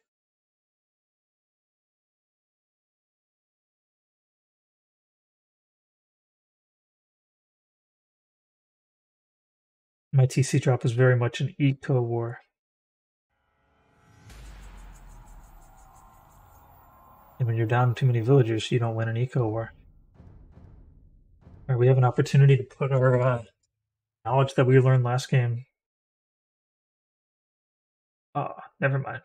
My TC drop is very much an eco war. And when you're down too many villagers, you don't win an eco war. Or we have an opportunity to put our knowledge that we learned last game. Never mind.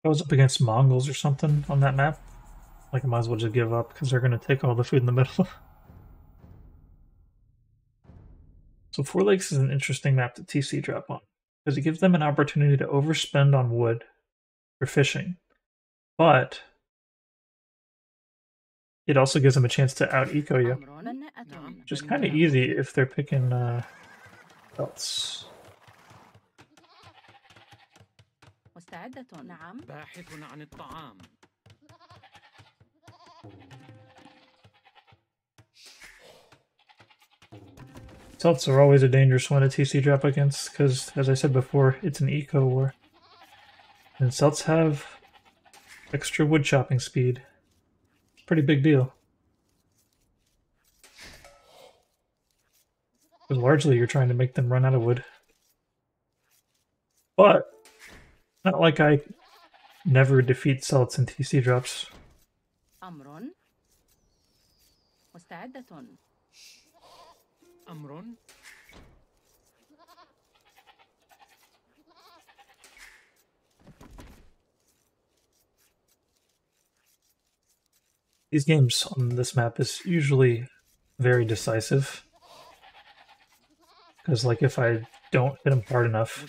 I was up against Mongols or something on that map. Like, I might as well just give up because they're going to take all the food in the middle. So Four Lakes is an interesting map to TC drop on because it gives them an opportunity to overspend on wood for fishing, but it also gives them a chance to out-eco you, which is kind of easy if they're picking belts. مستعدة. نعم. باحث عن الطعام. Celts are always a dangerous one to TC drop against because, as I said before, it's an eco war. And Celts have extra wood chopping speed. Pretty big deal. Because largely you're trying to make them run out of wood. But, not like I never defeat Celts in TC drops. أمر. مستعدة. أمر. These games on this map is usually very decisive. Because, like, if I don't hit them hard enough,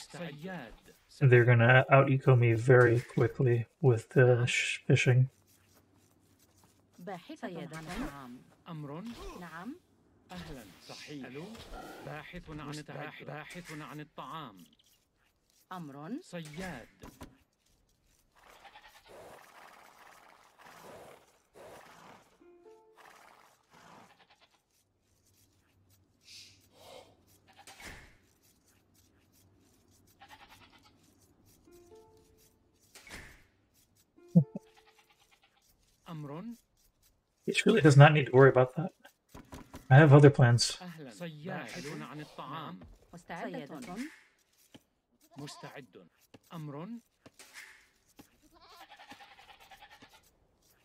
they're gonna out-eco me very quickly with the fishing. باحثة عن الطعام. أمر. نعم. أهلا. صحيح. ألو. باحث عن الطعام. أمر. صياد. أمر. He really does not need to worry about that. I have other plans. أهلا. باحث عن الطعام. مستعدة. مستعد. أمر.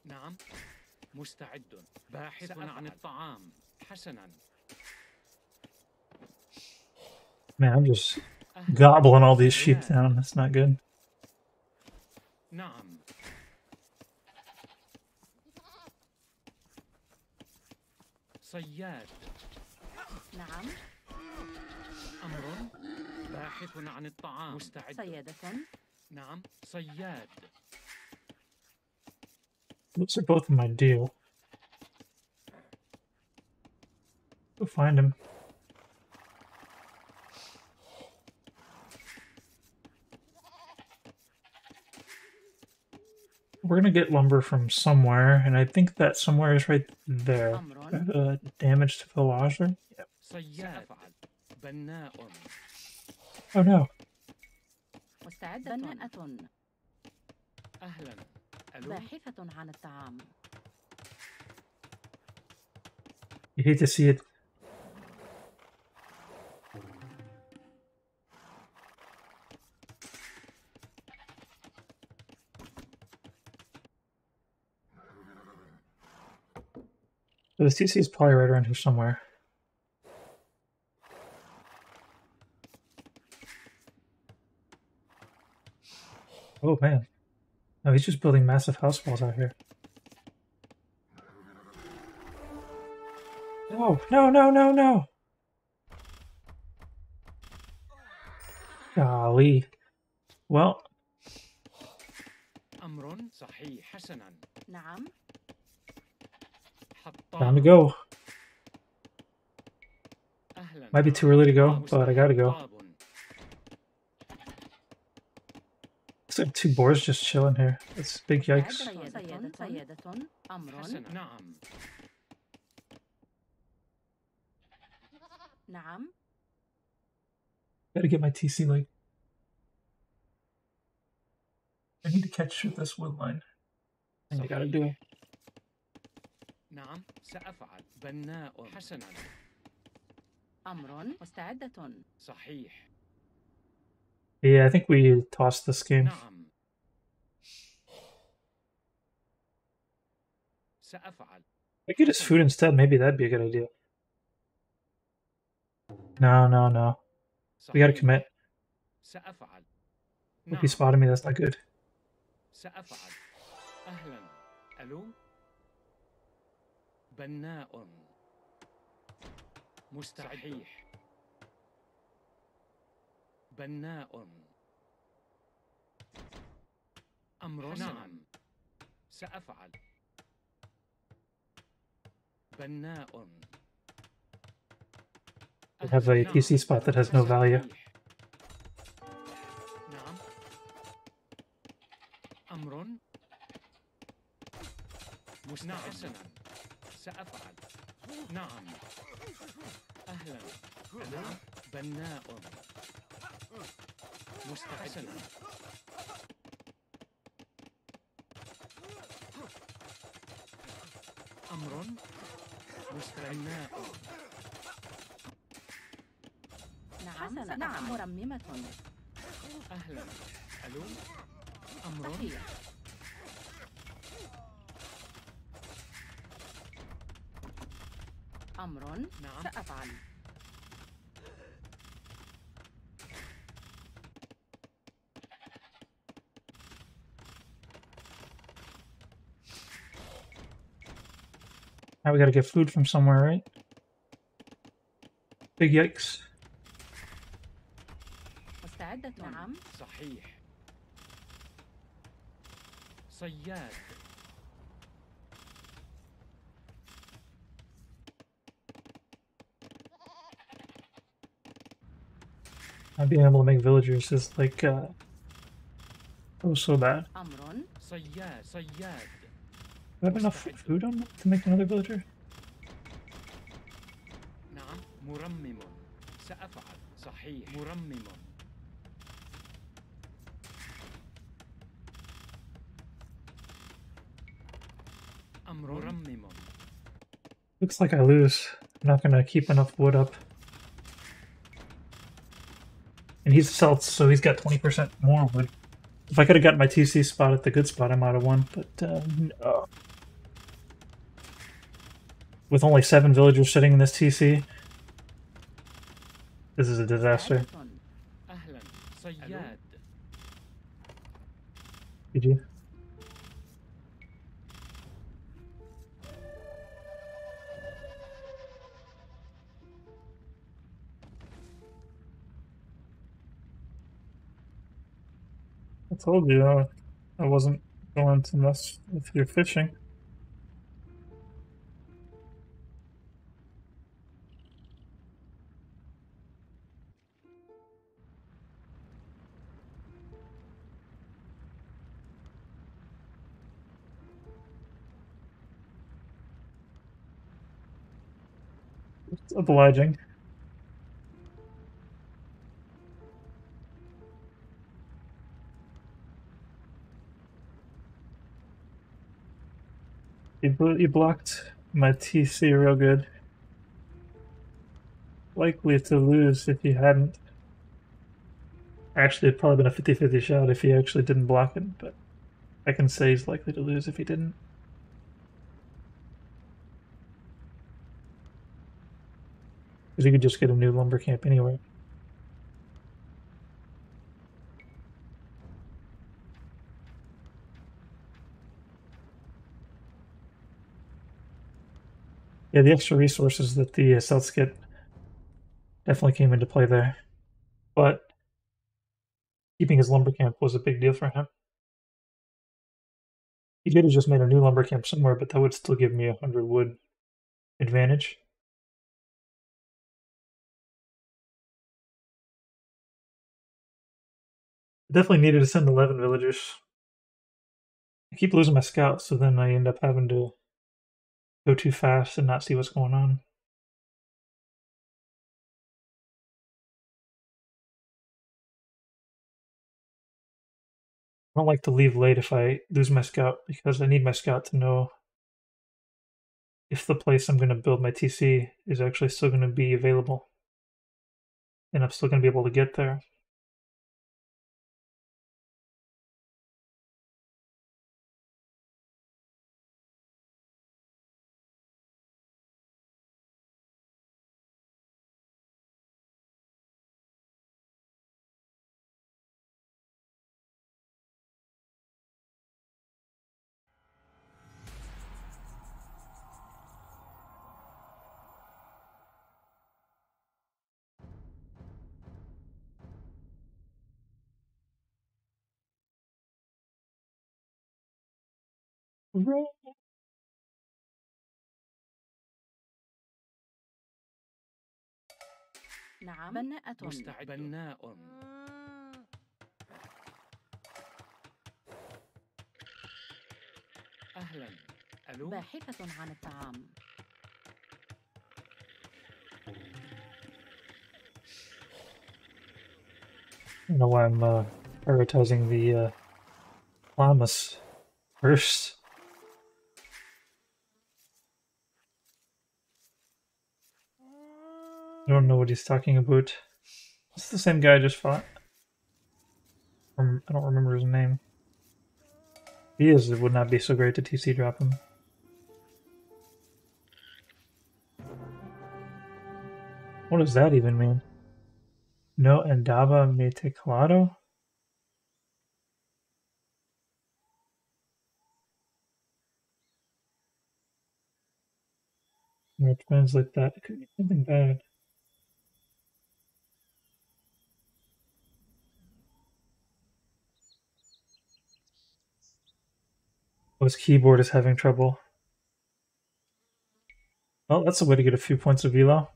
نعم. مستعد. باحث عن الطعام. حسنا. Man, I'm just gobbling all these sheep down. That's not good. نعم. صياد. نعم. أمر. باحث عن الطعام. مستعد. صيادة. نعم. صياد. Those are both my deal. Go find him. We're gonna get lumber from somewhere, and I think that somewhere is right there. Damage to villager? Yep. صياد. بناء. Oh no. مستعدة. بناءة. أهلا. باحثة عن الطعام. You hate to see it. So the CC is probably right around here somewhere. Oh man. No, he's just building massive house walls out here. No, no, no, no, no! Golly. Well. أمر. صحيح. حسنا. نعم. Time to go. أهلا. Might be too early to go, but I gotta go. Looks like 2 boars just chilling here. That's big yikes. سيادة أمر. حسنا. نعم. نعم. Gotta get my TC leg. I need to catch this wood line. I think I gotta do. نعم سأفعل. بناء. حسنا. أمر مستعدة. صحيح. Yeah, I think we tossed this game. نعم. سأفعل. I get his food instead. Maybe that'd be a good idea. No. We gotta commit. سأفعل. Hope he spotted me. That's not good. سأفعل. أهلا. ألو. بناء. مستحيح. بناء. أمر. نعم. سأفعل. بناء. I have a TC spot that has no value. نعم. أمر. مستحسنا. سأفعل. نعم. أهلا. نعم. بناء. مستحسنا. أمر. مستبناء. نعم. مرممة. أهلا. ألو. أمر. صحيح. أمر. نعم. سأفعل. Now we gotta get food from somewhere, right? Big yikes. مستعدة. نعم. صحيح. صياد. Not being able to make villagers is like, oh, so bad. أمر. صياد. Do I have enough food on to make another villager? نعم. مرمم. سأفعل. صحيح. مرمم. أمر. مرمم. Looks like I lose. I'm not gonna keep enough wood up. And he's south, so he's got 20% more wood. If I could have gotten my TC spot at the good spot, I might have won, but no. With only 7 villagers sitting in this TC, this is a disaster. أهلا. صياد. GG. I told you I wasn't going to mess with your fishing. It's obliging. You blocked my TC real good. Likely to lose if you hadn't. Actually, it'd probably been a 50-50 shot if he actually didn't block it, but I can say he's likely to lose if he didn't. Because you could just get a new lumber camp anyway. Yeah, the extra resources that the Celts get definitely came into play there. But keeping his lumber camp was a big deal for him. He could have just made a new lumber camp somewhere, but that would still give me 100 wood advantage. Definitely needed to send 11 villagers. I keep losing my scout, so then I end up having to go too fast and not see what's going on. I don't like to leave late if I lose my scout, because I need my scout to know if the place I'm going to build my TC is actually still going to be available. And I'm still going to be able to get there. نعم بناءة مستعد. بناء. أهلا. ألو. باحثة عن الطعام. I don't know why I'm prioritizing the llamas first. I don't know what he's talking about. It's the same guy I just fought. I don't remember his name. If he is, it would not be so great to TC drop him. What does that even mean? No andaba me teclado? I'm gonna translate that. It could be something bad. Oh, his keyboard is having trouble. Well, that's a way to get a few points of velo.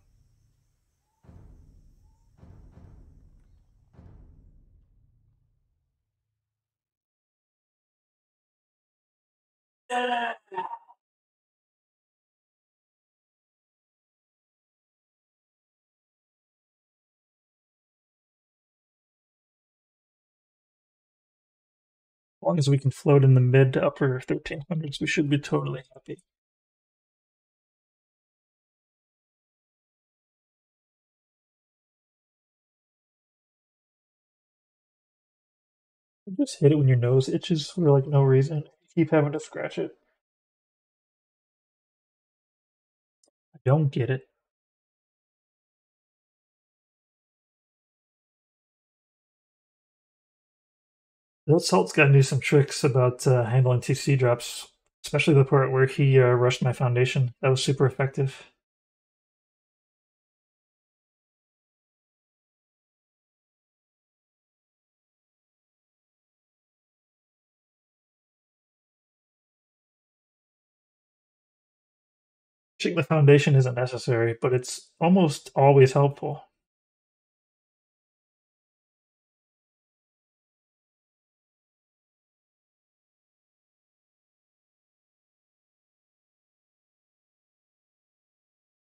As long as we can float in the mid to upper 1300s, we should be totally happy. You just hit it when your nose itches for like no reason. You keep having to scratch it. I don't get it. The Assault's got to do some tricks about handling TC drops, especially the part where he rushed my foundation. That was super effective. Pushing the foundation isn't necessary, but it's almost always helpful.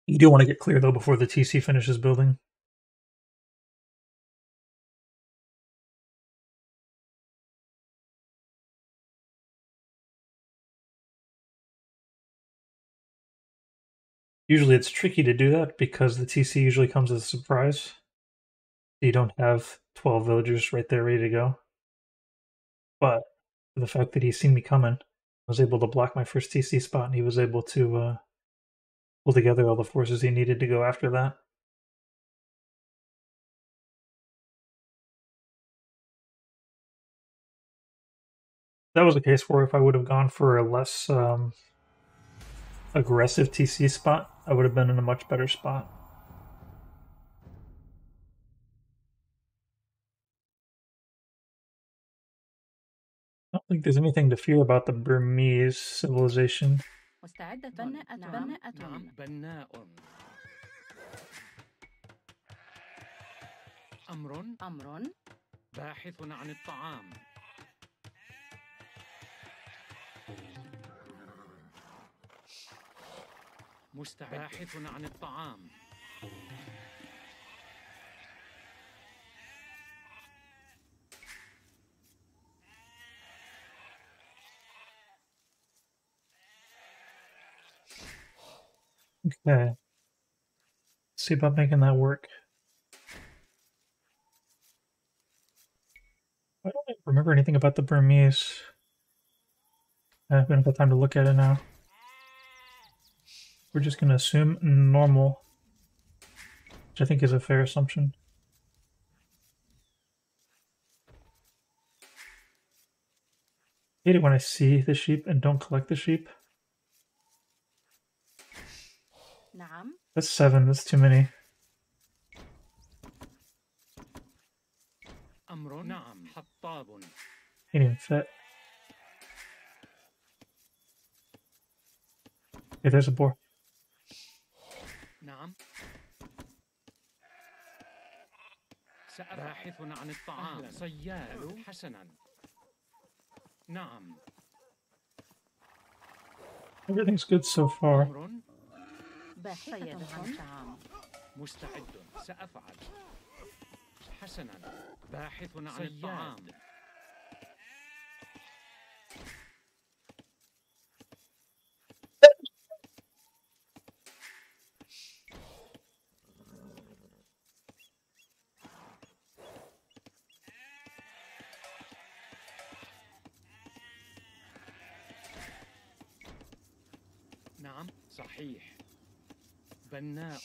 You do want to get clear though before the TC finishes building. Usually it's tricky to do that because the TC usually comes as a surprise. You don't have 12 villagers right there ready to go. But the fact that he's seen me coming, I was able to block my first TC spot, and he was able to pull together all the forces he needed to go after that. That was a case where if I would have gone for a less aggressive TC spot, I would have been in a much better spot. I don't think there's anything to fear about the Burmese civilization. مستعدة. بناءة. بناءة. نعم. بناء. أمر. أمر. باحث عن الطعام. مستعد. باحث عن الطعام. Okay. See about making that work. I don't remember anything about the Burmese. I haven't got time to look at it now. We're just gonna assume normal, which I think is a fair assumption. I hate it when I see the sheep and don't collect the sheep. نعم. That's 7, that's too many. أمر. نعم. حطاب. Ain't even fit. Okay, there's a boar. نعم. باحث عن الطعام. صياد. حسنا. نعم. Everything's good so far. أمر. باحثة عن الطعام. مستعد. سأفعل. حسنا. باحث عن الطعام. نعم. صحيح. بناء.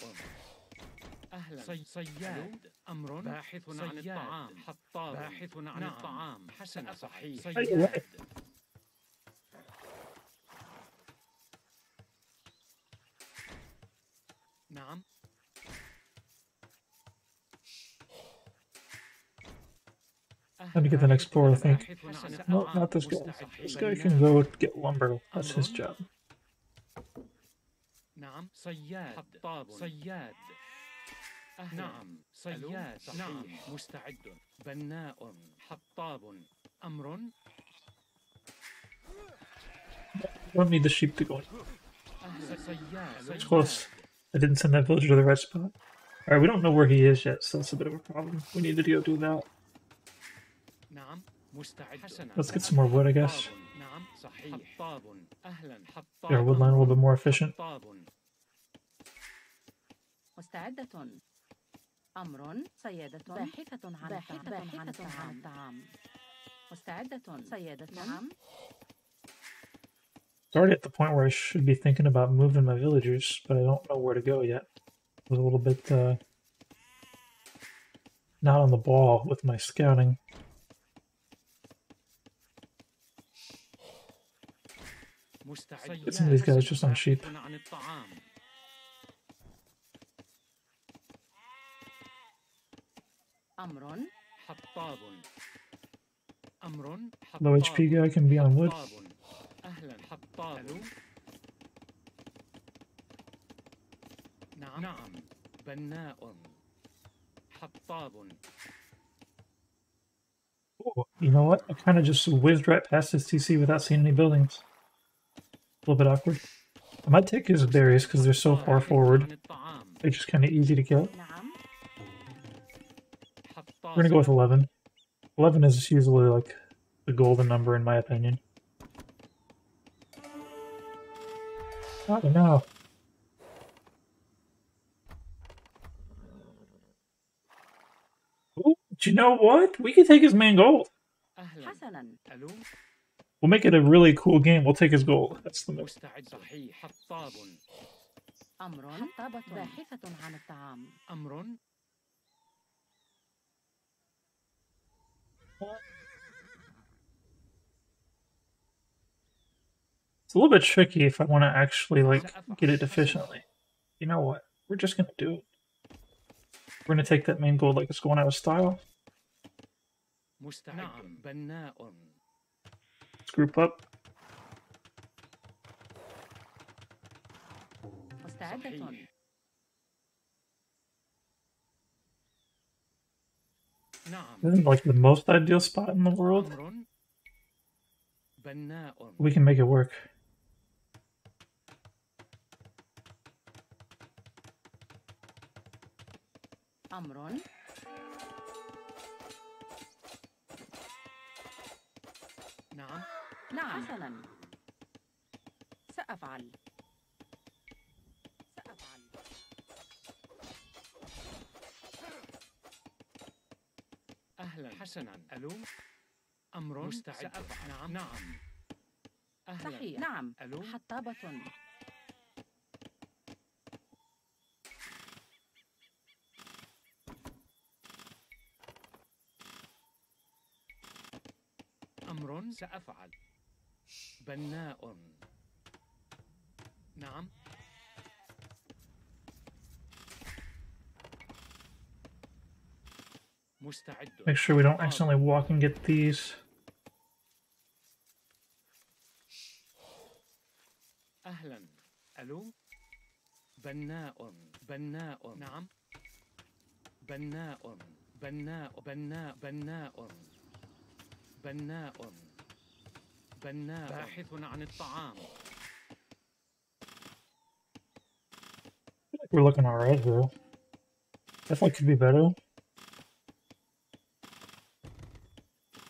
أهلا. صياد. أمر. باحث عن الطعام. حطاب. باحث عن الطعام. حسنا. صحيح. صياد. نعم. Time to get the next floor, I think. No, not this guy. This guy can go get lumber. That's his job. نعم. صياد. حطاب. صياد. نعم. صياد. نعم. مستعد. بناء. حطاب. أمر. I don't need the sheep to go in. صياد. It's close. I didn't send that villager to the right spot. Alright, we don't know where he is yet, so that's a bit of a problem. We need to go do that. نعم. مستعد. حسنا. Let's get some more wood, I guess. نعم. صحيح. حطاب. أهلا. حطاب. Get our wood line a little bit more efficient. حطاب. مستعدة. أمر. صيادة. باحثة عن الطعام. مستعدة. صيادة. نعم. It's already at the point where I should be thinking about moving my villagers, but I don't know where to go yet. I was a little bit not on the ball with my scouting. مستعد. Get some of these guys just on sheep. عن الطعام. أمر. حطاب. أمر. Low HP guy can be on wood. حطاب. أهلا. حطاب. نعم. نعم. بناء. حطاب. Oh, you know what? I kind of just whizzed right past his TC without seeing any buildings. A little bit awkward. I might take his berries because they're so far forward. They're just kind of easy to kill. نعم. We're gonna go with 11. 11 is usually like the golden number in my opinion. Oh no. Ooh, but you know what? We can take his main gold. حسنا. ألو. We'll make it a really cool game. We'll take his gold. That's the move. مستعد. صحيح. حطاب. أمر. حطابة. باحثة عن الطعام. أمر. It's a little bit tricky if I want to actually like get it efficiently. You know what? We're just gonna do it. We're gonna take that main gold like it's going out of style. مستعد. نعم. بناء. Let's group up. مستعدة. نعم. نعم. Isn't it like the most ideal spot in the world? أمر بناء. We can make it work. أمر. نعم. نعم. حسنا. سأفعل. أهلا. حسنا. ألو. أمر مستعد. سأفعل. نعم. نعم. أهلا. صحيح. نعم. ألو. حطابة. أمر سأفعل. بناء. نعم. مستعد. Make sure we don't accidentally walk and get these. أهلا. ألو. بناء. بناء. نعم. بناء. بناء. بناء. بناء. بناء. بناء. باحث عن الطعام. We're looking alright here. Definitely could be better.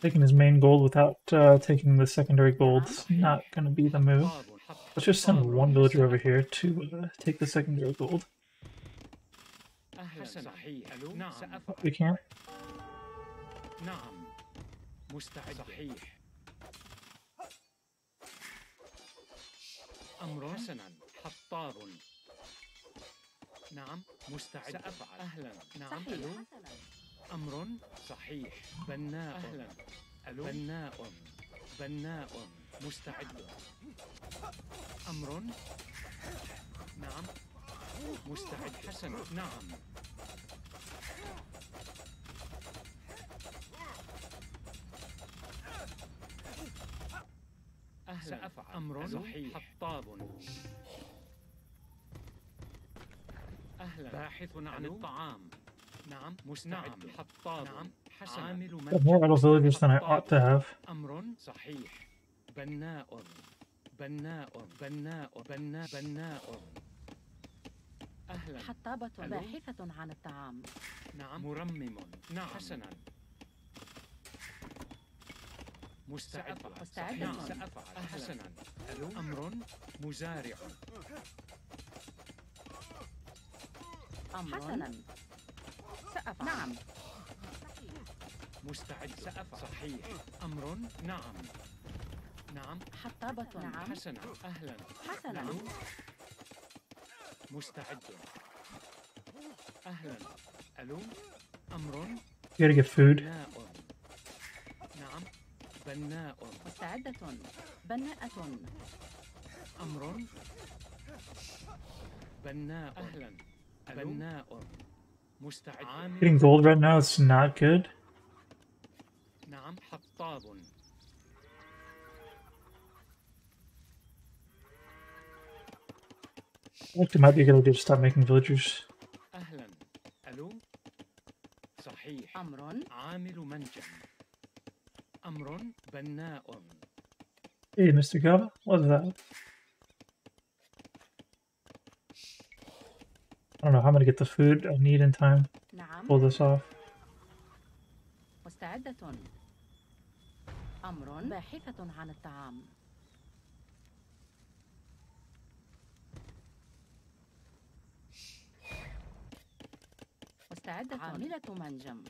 Taking his main gold without taking the secondary gold's not gonna be the move. Let's just send one villager over here to take the secondary gold. أهلا. صحيح. ألو. نعم. سأفعل. We can't. نعم. مستعد. صحيح. أمر. حسنا. حطاب. نعم. مستعد. سأفعل. أهلا. نعم. صحيح. ألو. حسنا. أمر. صحيح. بناء. أهلا. ألو. بناء. بناء. مستعد. أمر. نعم. مستعد. حسنا. نعم. أهلا. سأفعل. أمر. صحيح. حطاب. أهلا. باحث عن الطعام. نعم. مستعد. نعم. حطاب. نعم. حسنا. عامل Got more idle villagers than I ought to have. أمر. صحيح. بناء. بناء. بناء. بناء. بناء. أهلا. حطابة. ألو. باحثة عن الطعام. نعم. مرمم. نعم. حسنا. مستعد. مستعد. نعم. سأفعل. حسنا. ألو. أمر. مزارع. أمر. حسنا. سأفعل. نعم. مستعد. سأفعل. صحيح. أمر. نعم. نعم. حطابة. نعم. حسنا. أهلا. حسنا. نعم. مستعد. أهلا. ألو. أمر. You gotta get food. بناء. نعم. بناء. مستعدة. بناءة. أمر. بناء. أهلا. بناء. مستعد. عامل. Getting gold right now is not good. نعم. حطاب. I think it might be a good idea to stop making villagers. أهلا. ألو. صحيح. أمر. عامل منجم. أمر. بناء. Hey, Mr. Gaba, what's that? I don't know how I'm gonna get the food I need in time to نعم. pull this off. مستعدة. أمر. باحثة عن الطعام. مستعدة. عاملة منجم.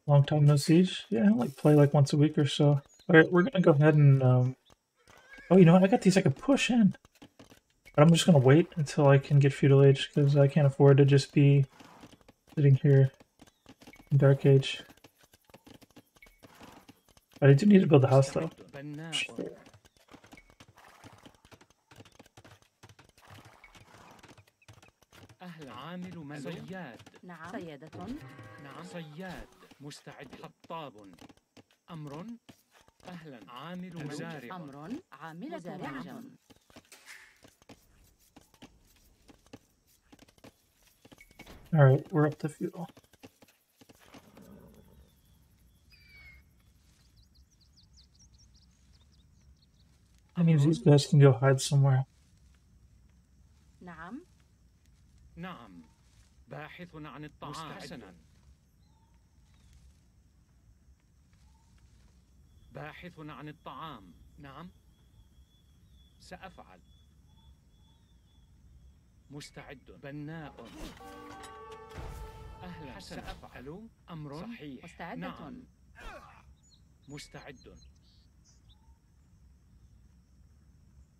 Long time no siege. Yeah, I like play like once a week or so. Alright, we're gonna go ahead and oh, you know what? I got these I could push in. But I'm just gonna wait until I can get feudal age because I can't afford to just be sitting here in Dark Age. But I do need to build a house though. بناء. أهلا. عامل منزل. صياد. نعم. صيادة. نعم. صياد. مستعد. حطاب. أمر. أهلا. عامل مزارع. أمر. عاملة منجم. Alright, we're up to feudal. means these guys can go hide somewhere. نعم. نعم. باحث عن الطعام. حسنا. باحث عن الطعام. نعم. سأفعل. مستعد. بناء. أهلا. حسنا. سأفعل. أمر صحيح. مستعدة. نعم. مستعد.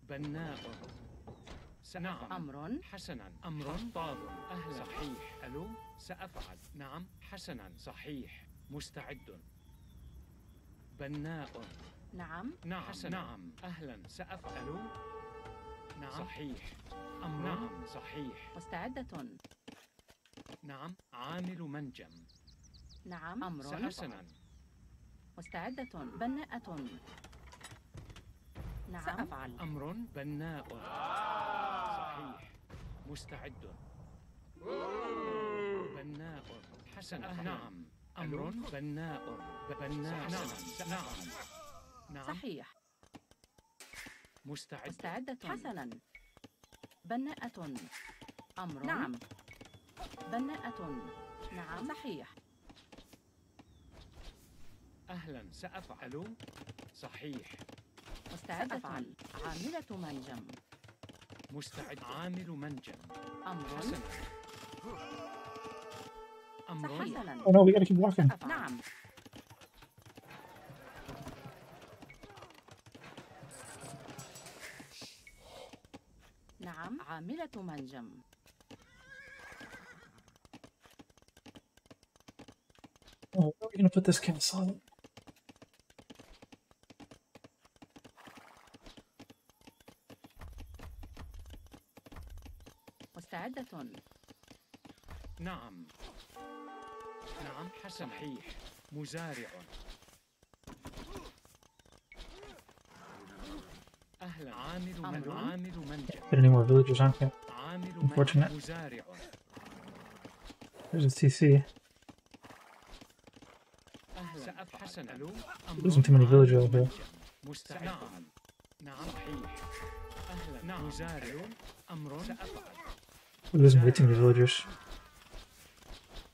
بناء. نعم. أمر. حسنا. أمر طاب. أهلا. صحيح. ألو. سأفعل. نعم. حسنا. صحيح. مستعد. بناء. نعم. نعم. حسنا. نعم. أهلا. سأفعل. نعم. صحيح. أمر. نعم. صحيح. مستعدة. نعم. عامل منجم. نعم. أمر. حسنا. مستعدة. بناءة. نعم. سأفعل. أمر. بناء. صحيح. مستعد. بناء. حسنا. نعم. أمر. بناء. بناء. نعم. نعم. صحيح. مستعد. مستعدة. حسنا. بناءة. أمر. نعم. بناءة. نعم. صحيح. أهلا. سأفعل. صحيح. مستعدة. أفعل. عاملة منجم. مستعد. عامل منجم. أمر. حسنا. أمر. حسنا. Oh no, we gotta keep walking. أفعل. نعم. نعم. عاملة منجم. Oh, where are we gonna put this castle? مستعدة. نعم. نعم. حسنا. صحيح. مزارع. أهلا. عامل أمر. عامل منجم. Get any more villagers on camp? عامل Unfortunate. مزارع. There's a TC. أهلا. سأفعل. حسنا. Losing too many villagers over here. مستعد. نعم. نعم. صحيح. أهلا. نعم. مزارع. أمر. سأفعل. We're losing way too many villagers.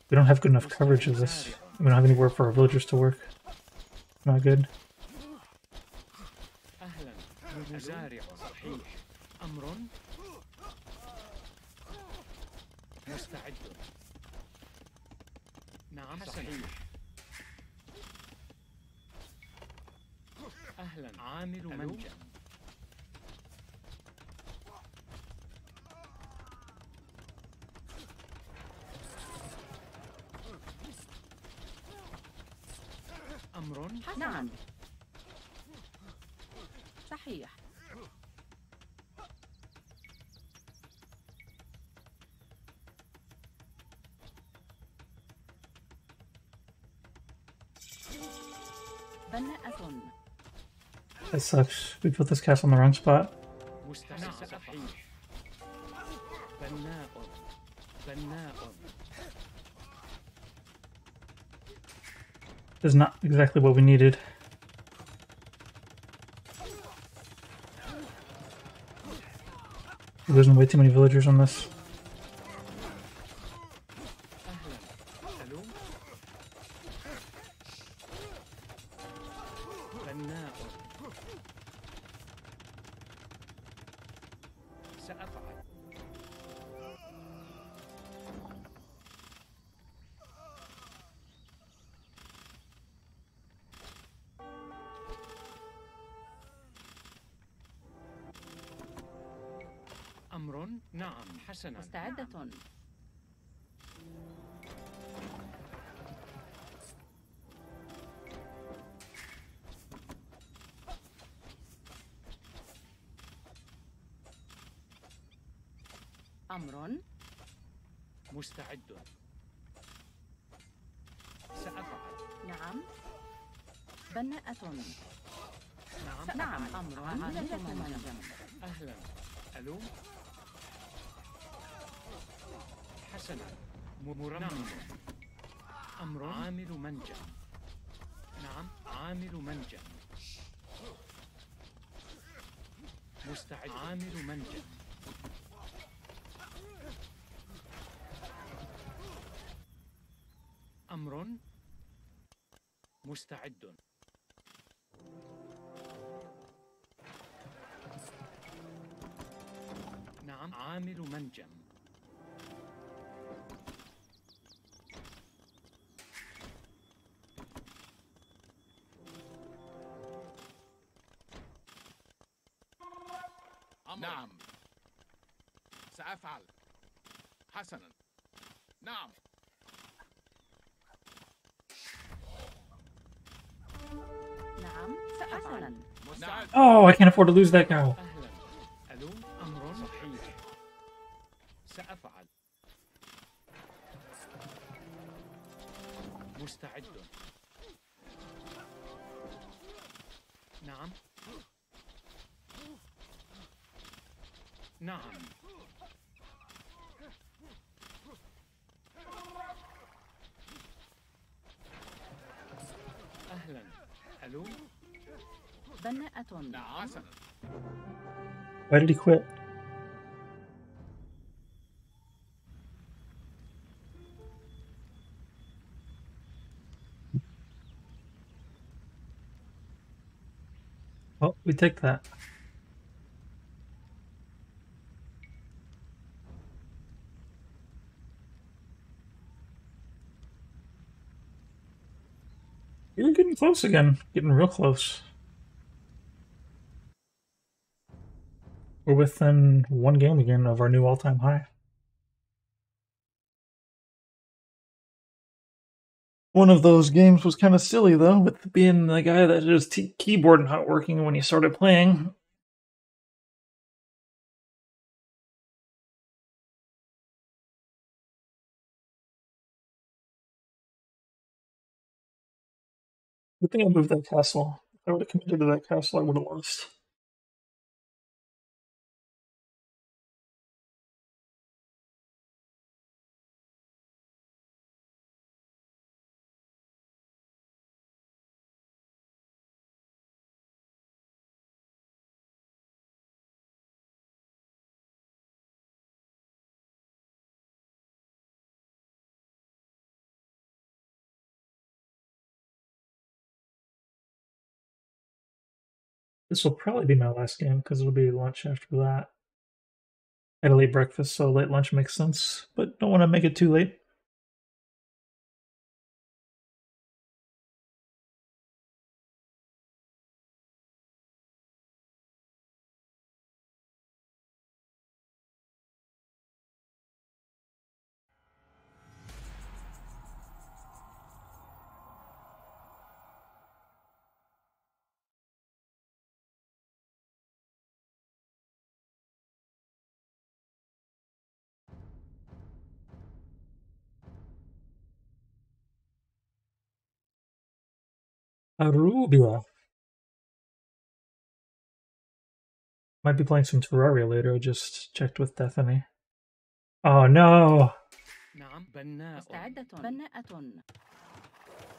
We don't have good enough coverage of this. We don't have anywhere for our villagers to work. Not good. أهلا. مزارع. صحيح. أمر. مستعد. نعم. صحيح. أهلا. عامل منجم. أمر. نعم. صحيح. بناءة. That sucks. We put this castle in the wrong spot. مستعد. صحيح. بناء. بناء. This is not exactly what we needed. We're losing way too many villagers on this. أهلا. ألو. بناء. سأفعل. أمر. نعم. حسنا. مستعدة. أمر. مستعد. سأفعل. نعم. بناءة. نعم. نعم. أمر. عاملة منجم. أهلا. ألو. حسنا. مرمم. أمر. عامل منجم. نعم. عامل منجم. مستعد. عامل منجم. أمر مستعد. نعم عامل منجم. نعم سأفعل. حسنا. نعم. نعم حسنا. مستعد. Oh, I can't afford to lose that cow. أهلا. ألو أمر صحيح. سأفعل. مستعد. نعم. نعم. أهلا. ألو بناءة. نعم. حسنا. Why did he quit? Oh, we take that. You're getting close again. Getting real close. We're within one game again of our new all-time high. One of those games was kind of silly, though, with being the guy that his keyboard not working when he started playing. Good thing I moved that castle. If I would have committed to that castle, I would have lost. This will probably be my last game because it'll be lunch after that. I had a late breakfast, so late lunch makes sense, but don't want to make it too late. Arubia. Might be playing some Terraria later. I just checked with Bethany. Oh no! نعم. بناء. مستعدة. بناءة.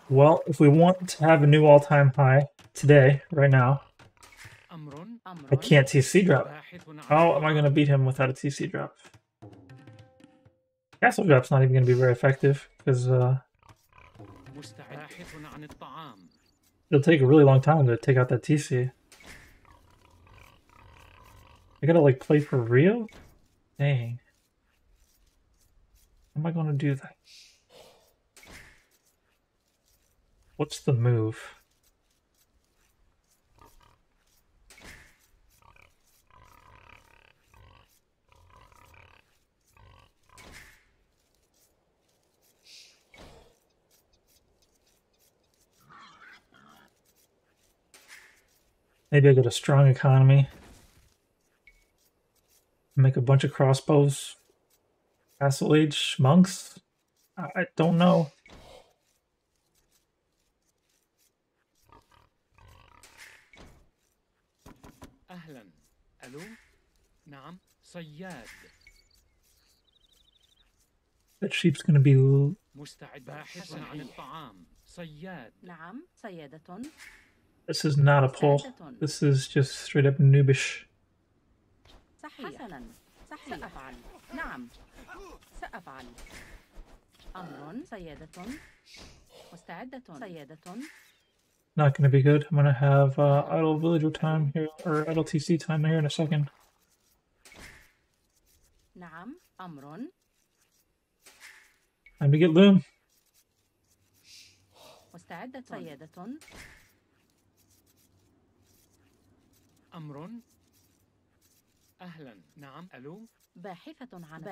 Well, if we want to have a new all-time high today, right now, أمر. I can't TC drop. باحث عن How am I going to beat him without a TC drop? Castle drop's not even going to be very effective because مستعد. باحث عن الطعام. it'll take a really long time to take out that TC. I gotta like play for real? Dang. How am I gonna do that? What's the move? Maybe I get a strong economy. Make a bunch of crossbows. Castle Age monks? I don't know. أهلا. ألو نعم. صياد. That sheep's gonna be. مستعد. باحث عن الطعام. صياد. نعم صيادة. This is not a pull. This is just straight up noobish. صحيح. حسنا. صحيح. سأفعل. نعم. سأفعل. أمر. سيادة. مستعدة. سيادة. Not going to be good. I'm going to have idle villager time here, or idle TC time here in a second. نعم. أمر. Time to get loom. مستعدة. سيادة. أمر. أهلا. نعم. ألو. باحثة عن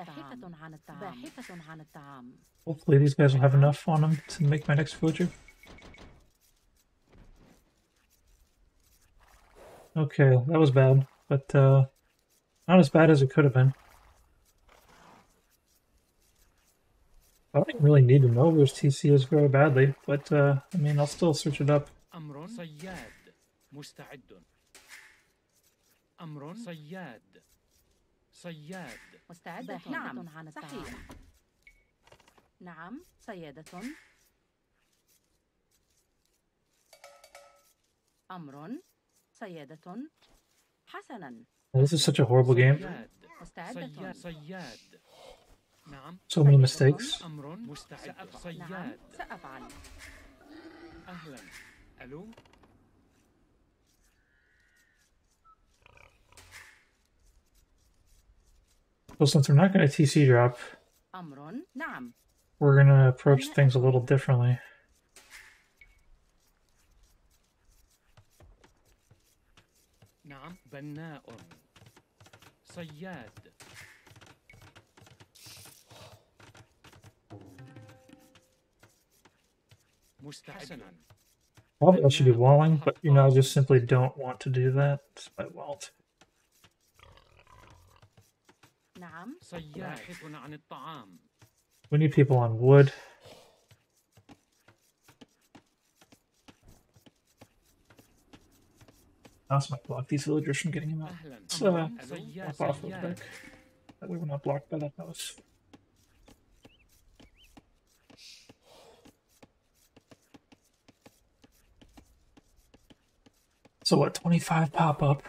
الطعام. باحثة عن الطعام. Hopefully these guys will have enough on them to make my next villager. Okay, that was bad, but not as bad as it could have been. I don't really need to know where TC is very badly, but I mean, I'll still search it up. أمر. صياد. مستعد. أمر. صياد. صياد. مستعدة. نعم. عن صحيح. نعم. سيادة. أمر. سيادة. حسنا. This is such a horrible game. مستعدة. صياد. نعم. So many mistakes. أمر. مستعد. نعم. صياد. سأفعل. أهلا. ألو. So since we're not going to TC drop, أمر. نعم. we're going to approach things a little differently. نعم. بناء. صياد. مستعد. Probably I should be walling, but you know, I just simply don't want to do that, so I won't. نعم. صياد. باحث عن الطعام. We need people on wood. I also might block these villagers from getting him out. So, walk off real quick. That way we're not blocked by that house. So what, 25 pop-up.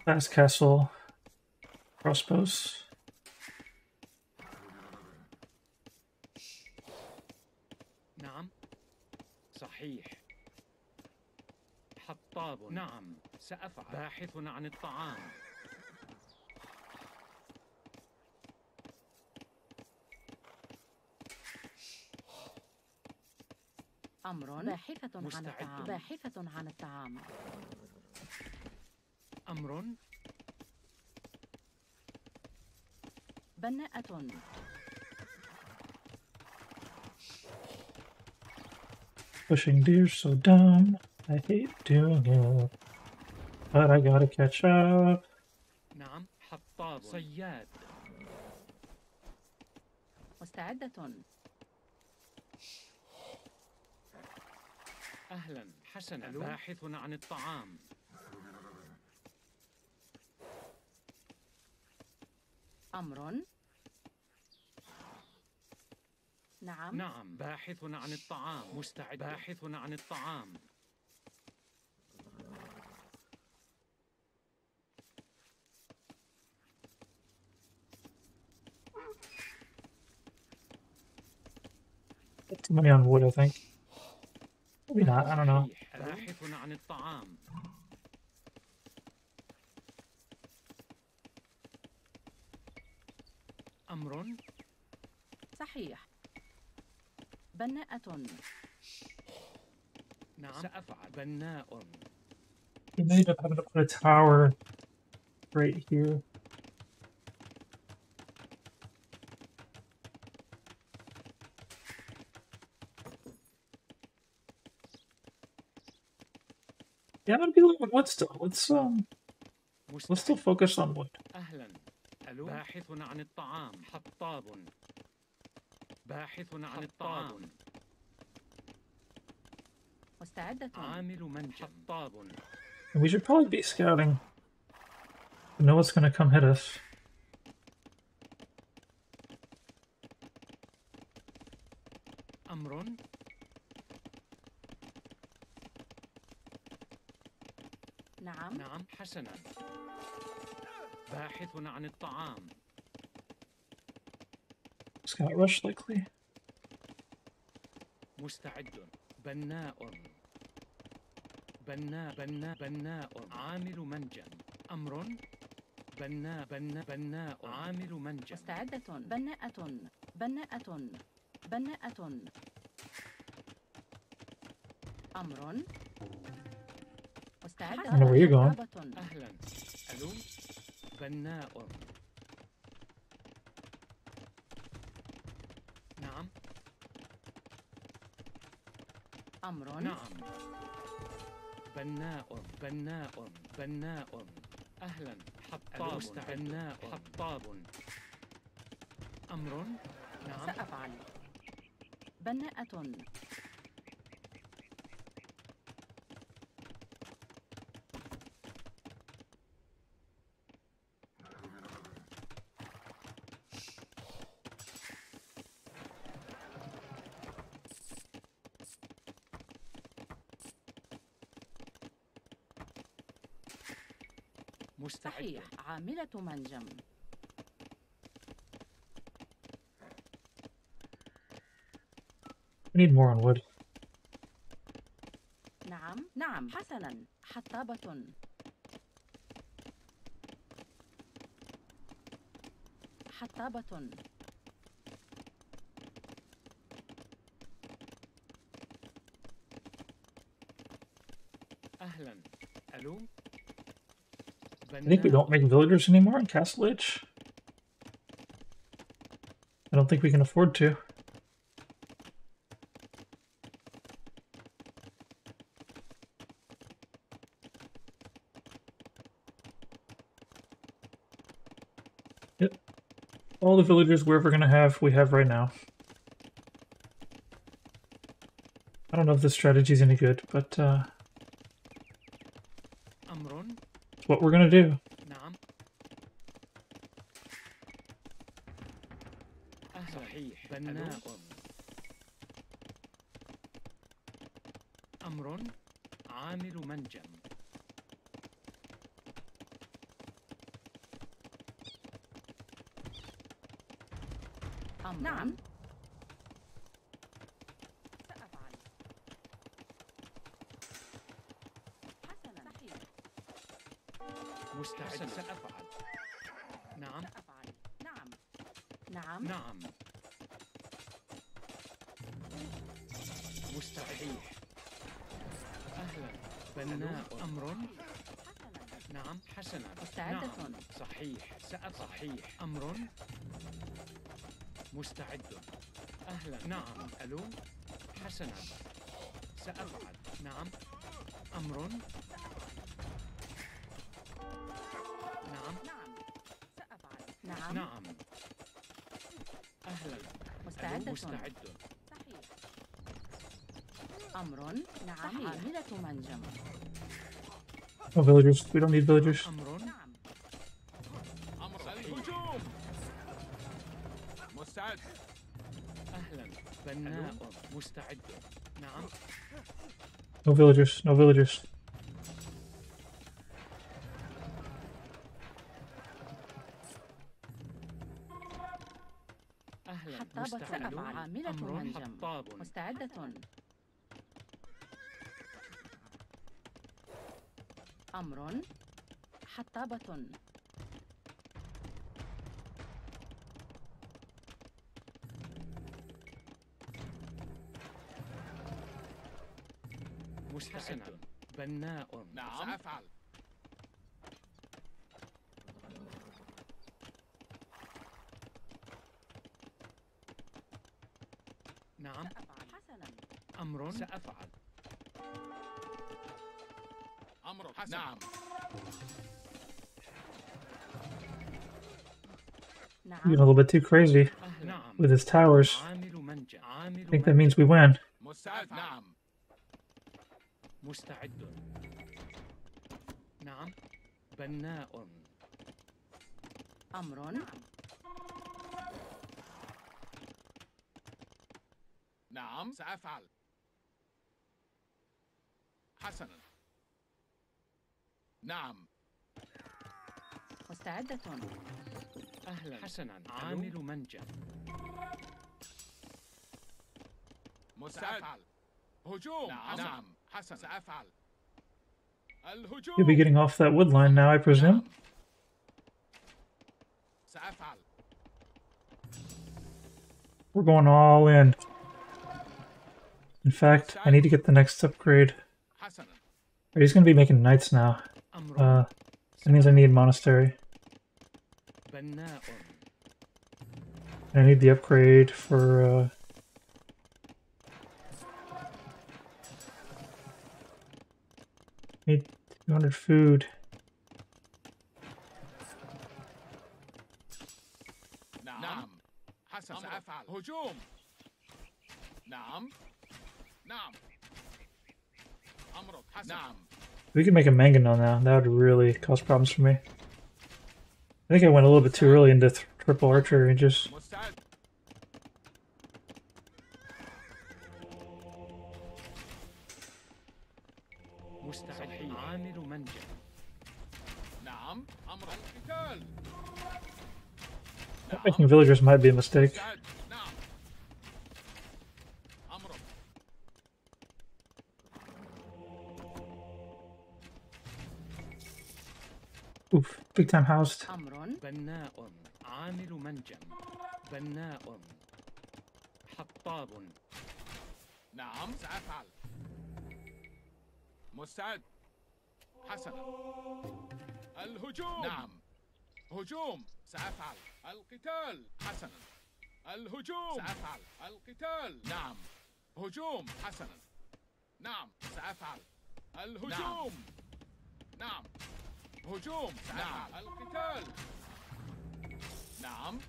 Fast castle. Crossbows. نعم. صحيح. حطاب. نعم. سأفعل. باحث عن الطعام. أمر. باحثة عن الطعام. باحثة عن الطعام. أمر. بناءة. Pushing deer so dumb. I hate doing it. But I gotta catch up. نعم. حطاب. صياد. مستعدة. أهلا. حسنا. باحث عن الطعام. أمر. نعم. نعم. باحث عن الطعام. مستعد. باحث عن الطعام. Too many on wood, I think. Maybe not, I don't know. باحث عن الطعام. أمر. صحيح. بناءة. نعم. سأفعل. بناء. We may end up having to put a tower right here. Yeah, I'm gonna be looking at wood still. Let's still focus on wood. أهلا. ألو. باحث عن الطعام. حطاب. باحث عن الطعام. مستعدة. عامل منجم. حطاب. And we should probably be scouting to know what's gonna come hit us. أمر. نعم. نعم حسنا. باحث عن الطعام. Scout rush likely. مستعد. بناء. بناء عامل منجم. أمر. بناء عامل منجم. مستعدة. بناءة. أمر. مستعدة. I know where you're going. حطابة. أهلا. ألو. بناء. نعم. أمر. نعم. بناء. أهلا. حطاب. حطاب. أمر. نعم. سأفعل. بناءة. مستعد. صحيح. عاملة منجم. We need more on wood. نعم. حسنا. حطابة. حطابة. أهلا. ألو. I think we don't make villagers anymore in Castle Age. I don't think we can afford to. Yep. All the villagers we're ever gonna have, we have right now. I don't know if this strategy is any good, but أمر. it's what we're gonna do. نعم. صحيح. بناء. أمر. عامل منجم. أمر. نعم. سأفعل. حسنا. صحيح. مستعد. سأفعل. نعم. سأفعل. نعم. نعم. مستحيل. أهلا. بناء. أمر. حسنا. نعم. حسنا. مستعدة. نعم. صحيح. صحيح. أمر. مستعد. أهلا. نعم. ألو. حسنا. سأفعل. نعم. أمر. نعم. سأفعل. نعم. نعم. أهلا. مستعدة. مستعد. صحيح. أمر. نعم. عاملة منجم. No villagers. We don't need villagers. أمر. نعم. أمر الهجوم. مستعد. أهلا. بناء. مستعد. نعم. No villagers. No villagers. أهلا. حطابة. مستعد. سأفعل. عاملة أمر. منجم. حطاب. مستعدة. أمر. حطابة. مستعد. بناء. نعم. سأفعل. نعم. سأفعل. حسنا. أمر. سأفعل. أمر حسن. نعم. Being a نعم. little bit too crazy نعم. with his towers. عامل منجم. عامل I think that means we win. مستعد. نعم. مستعد. نعم. بناء. أمر. نعم. سأفعل. نعم. مستعدة. أهلا. حسنا. عامل منجم. سأفعل. هجوم. نعم. حسنا. سأفعل. الهجوم. You'll be getting off that wood line now, I presume. نعم. سأفعل. We're going all in. In fact, I need to get the next upgrade. حسنا. He's going to be making knights now. That means I need monastery. بناء. I need the upgrade for need 200 food. نعم. حسنا. سأفعل. هجوم. نعم. نعم. أمرك. حسنا. نعم. We could make a mangonel now. That would really cause problems for me. I think I went a little bit too early into triple archery and just... مستعد. مستعد. عامل منجم. نعم. أمر القتال. Making villagers might be a mistake. مستعد. نعم. أمرك. Oof, big time housed. أمر. بناء. عامل منجم. بناء. حطاب. نعم. سأفعل. مستعد. حسنا. الهجوم. نعم. هجوم. سأفعل. القتال. حسنا. الهجوم. سأفعل. القتال. نعم. هجوم. حسنا. نعم. سأفعل. الهجوم. نعم. هجوم. سأفعل. القتال. نعم.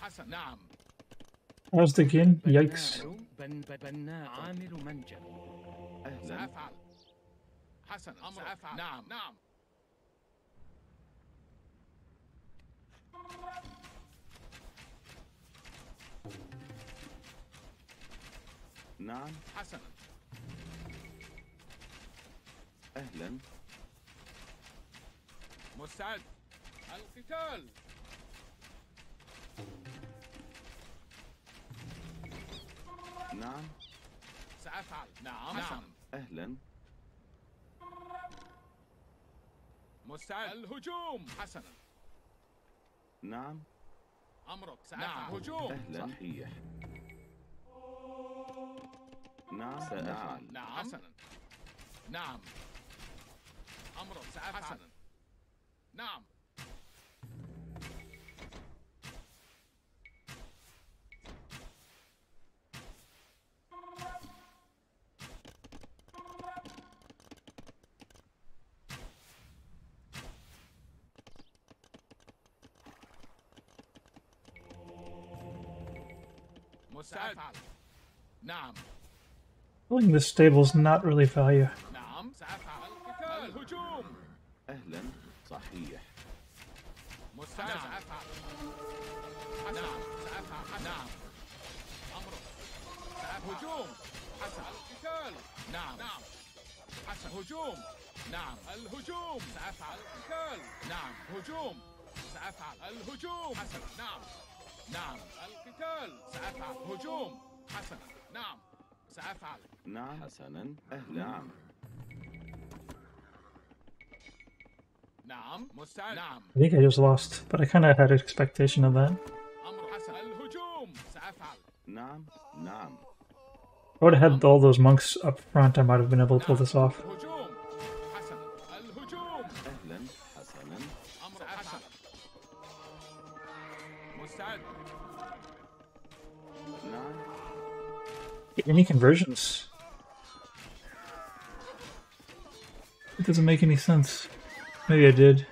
حسن. نعم. Housed again? Yikes. بناء. عامل منجم. سأفعل. حسن. أمر. سأفعل. نعم. نعم. نعم. حسنا. أهلا. مستعد. القتال. نعم. سأفعل. نعم. نعم. أهلا. مستعد. الهجوم. حسنا. نعم. أمرك. سأفعل. نعم. هجوم. أهلا. صحيح. نعم. سأفعل. نعم. حسنا. نعم. أمرك. سأفعل. حسنا. نعم. مستعد. نعم. Building this stable's not really value. نعم. سأفعل. القتال. الهجوم. أهلا. صحيح. مستعد. سأفعل. نعم. سأفعل. نعم. أمرك. سأفعل. هجوم. حسن. القتال. نعم. نعم. حسن. هجوم. نعم. الهجوم. سأفعل. القتال. نعم. هجوم. سأفعل. الهجوم. حسن. نعم. نعم. القتال. سأفعل. هجوم. حسن. نعم. سأفعل. نعم. حسنا. أهلا. نعم. نعم. مستعد. نعم. I think I just lost, but I kind of had an expectation of that. أمر حسن. الهجوم. سأفعل. نعم. نعم. If I would have had all those monks up front, I might have been able to pull this off. هجوم. حسن. الهجوم. أهلا. حسنا. أمر حسن. مستعد. نعم. Get any conversions? It doesn't make any sense. Maybe I did.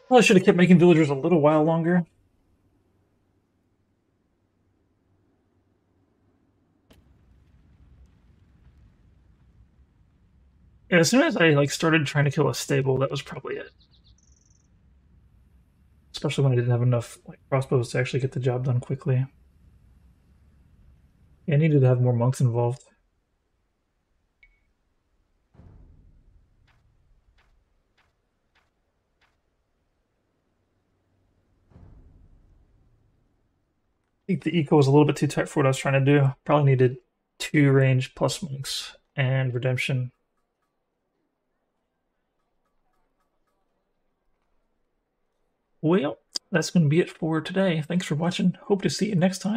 Well, I should have kept making villagers a little while longer. Yeah, as soon as I started trying to kill a stable, that was probably it. Especially when I didn't have enough crossbows to actually get the job done quickly. Yeah, I needed to have more monks involved. think the eco was a little bit too tight for what I was trying to do. Probably needed 2 range plus monks and redemption. Well, that's going to be it for today. Thanks for watching. Hope to see you next time.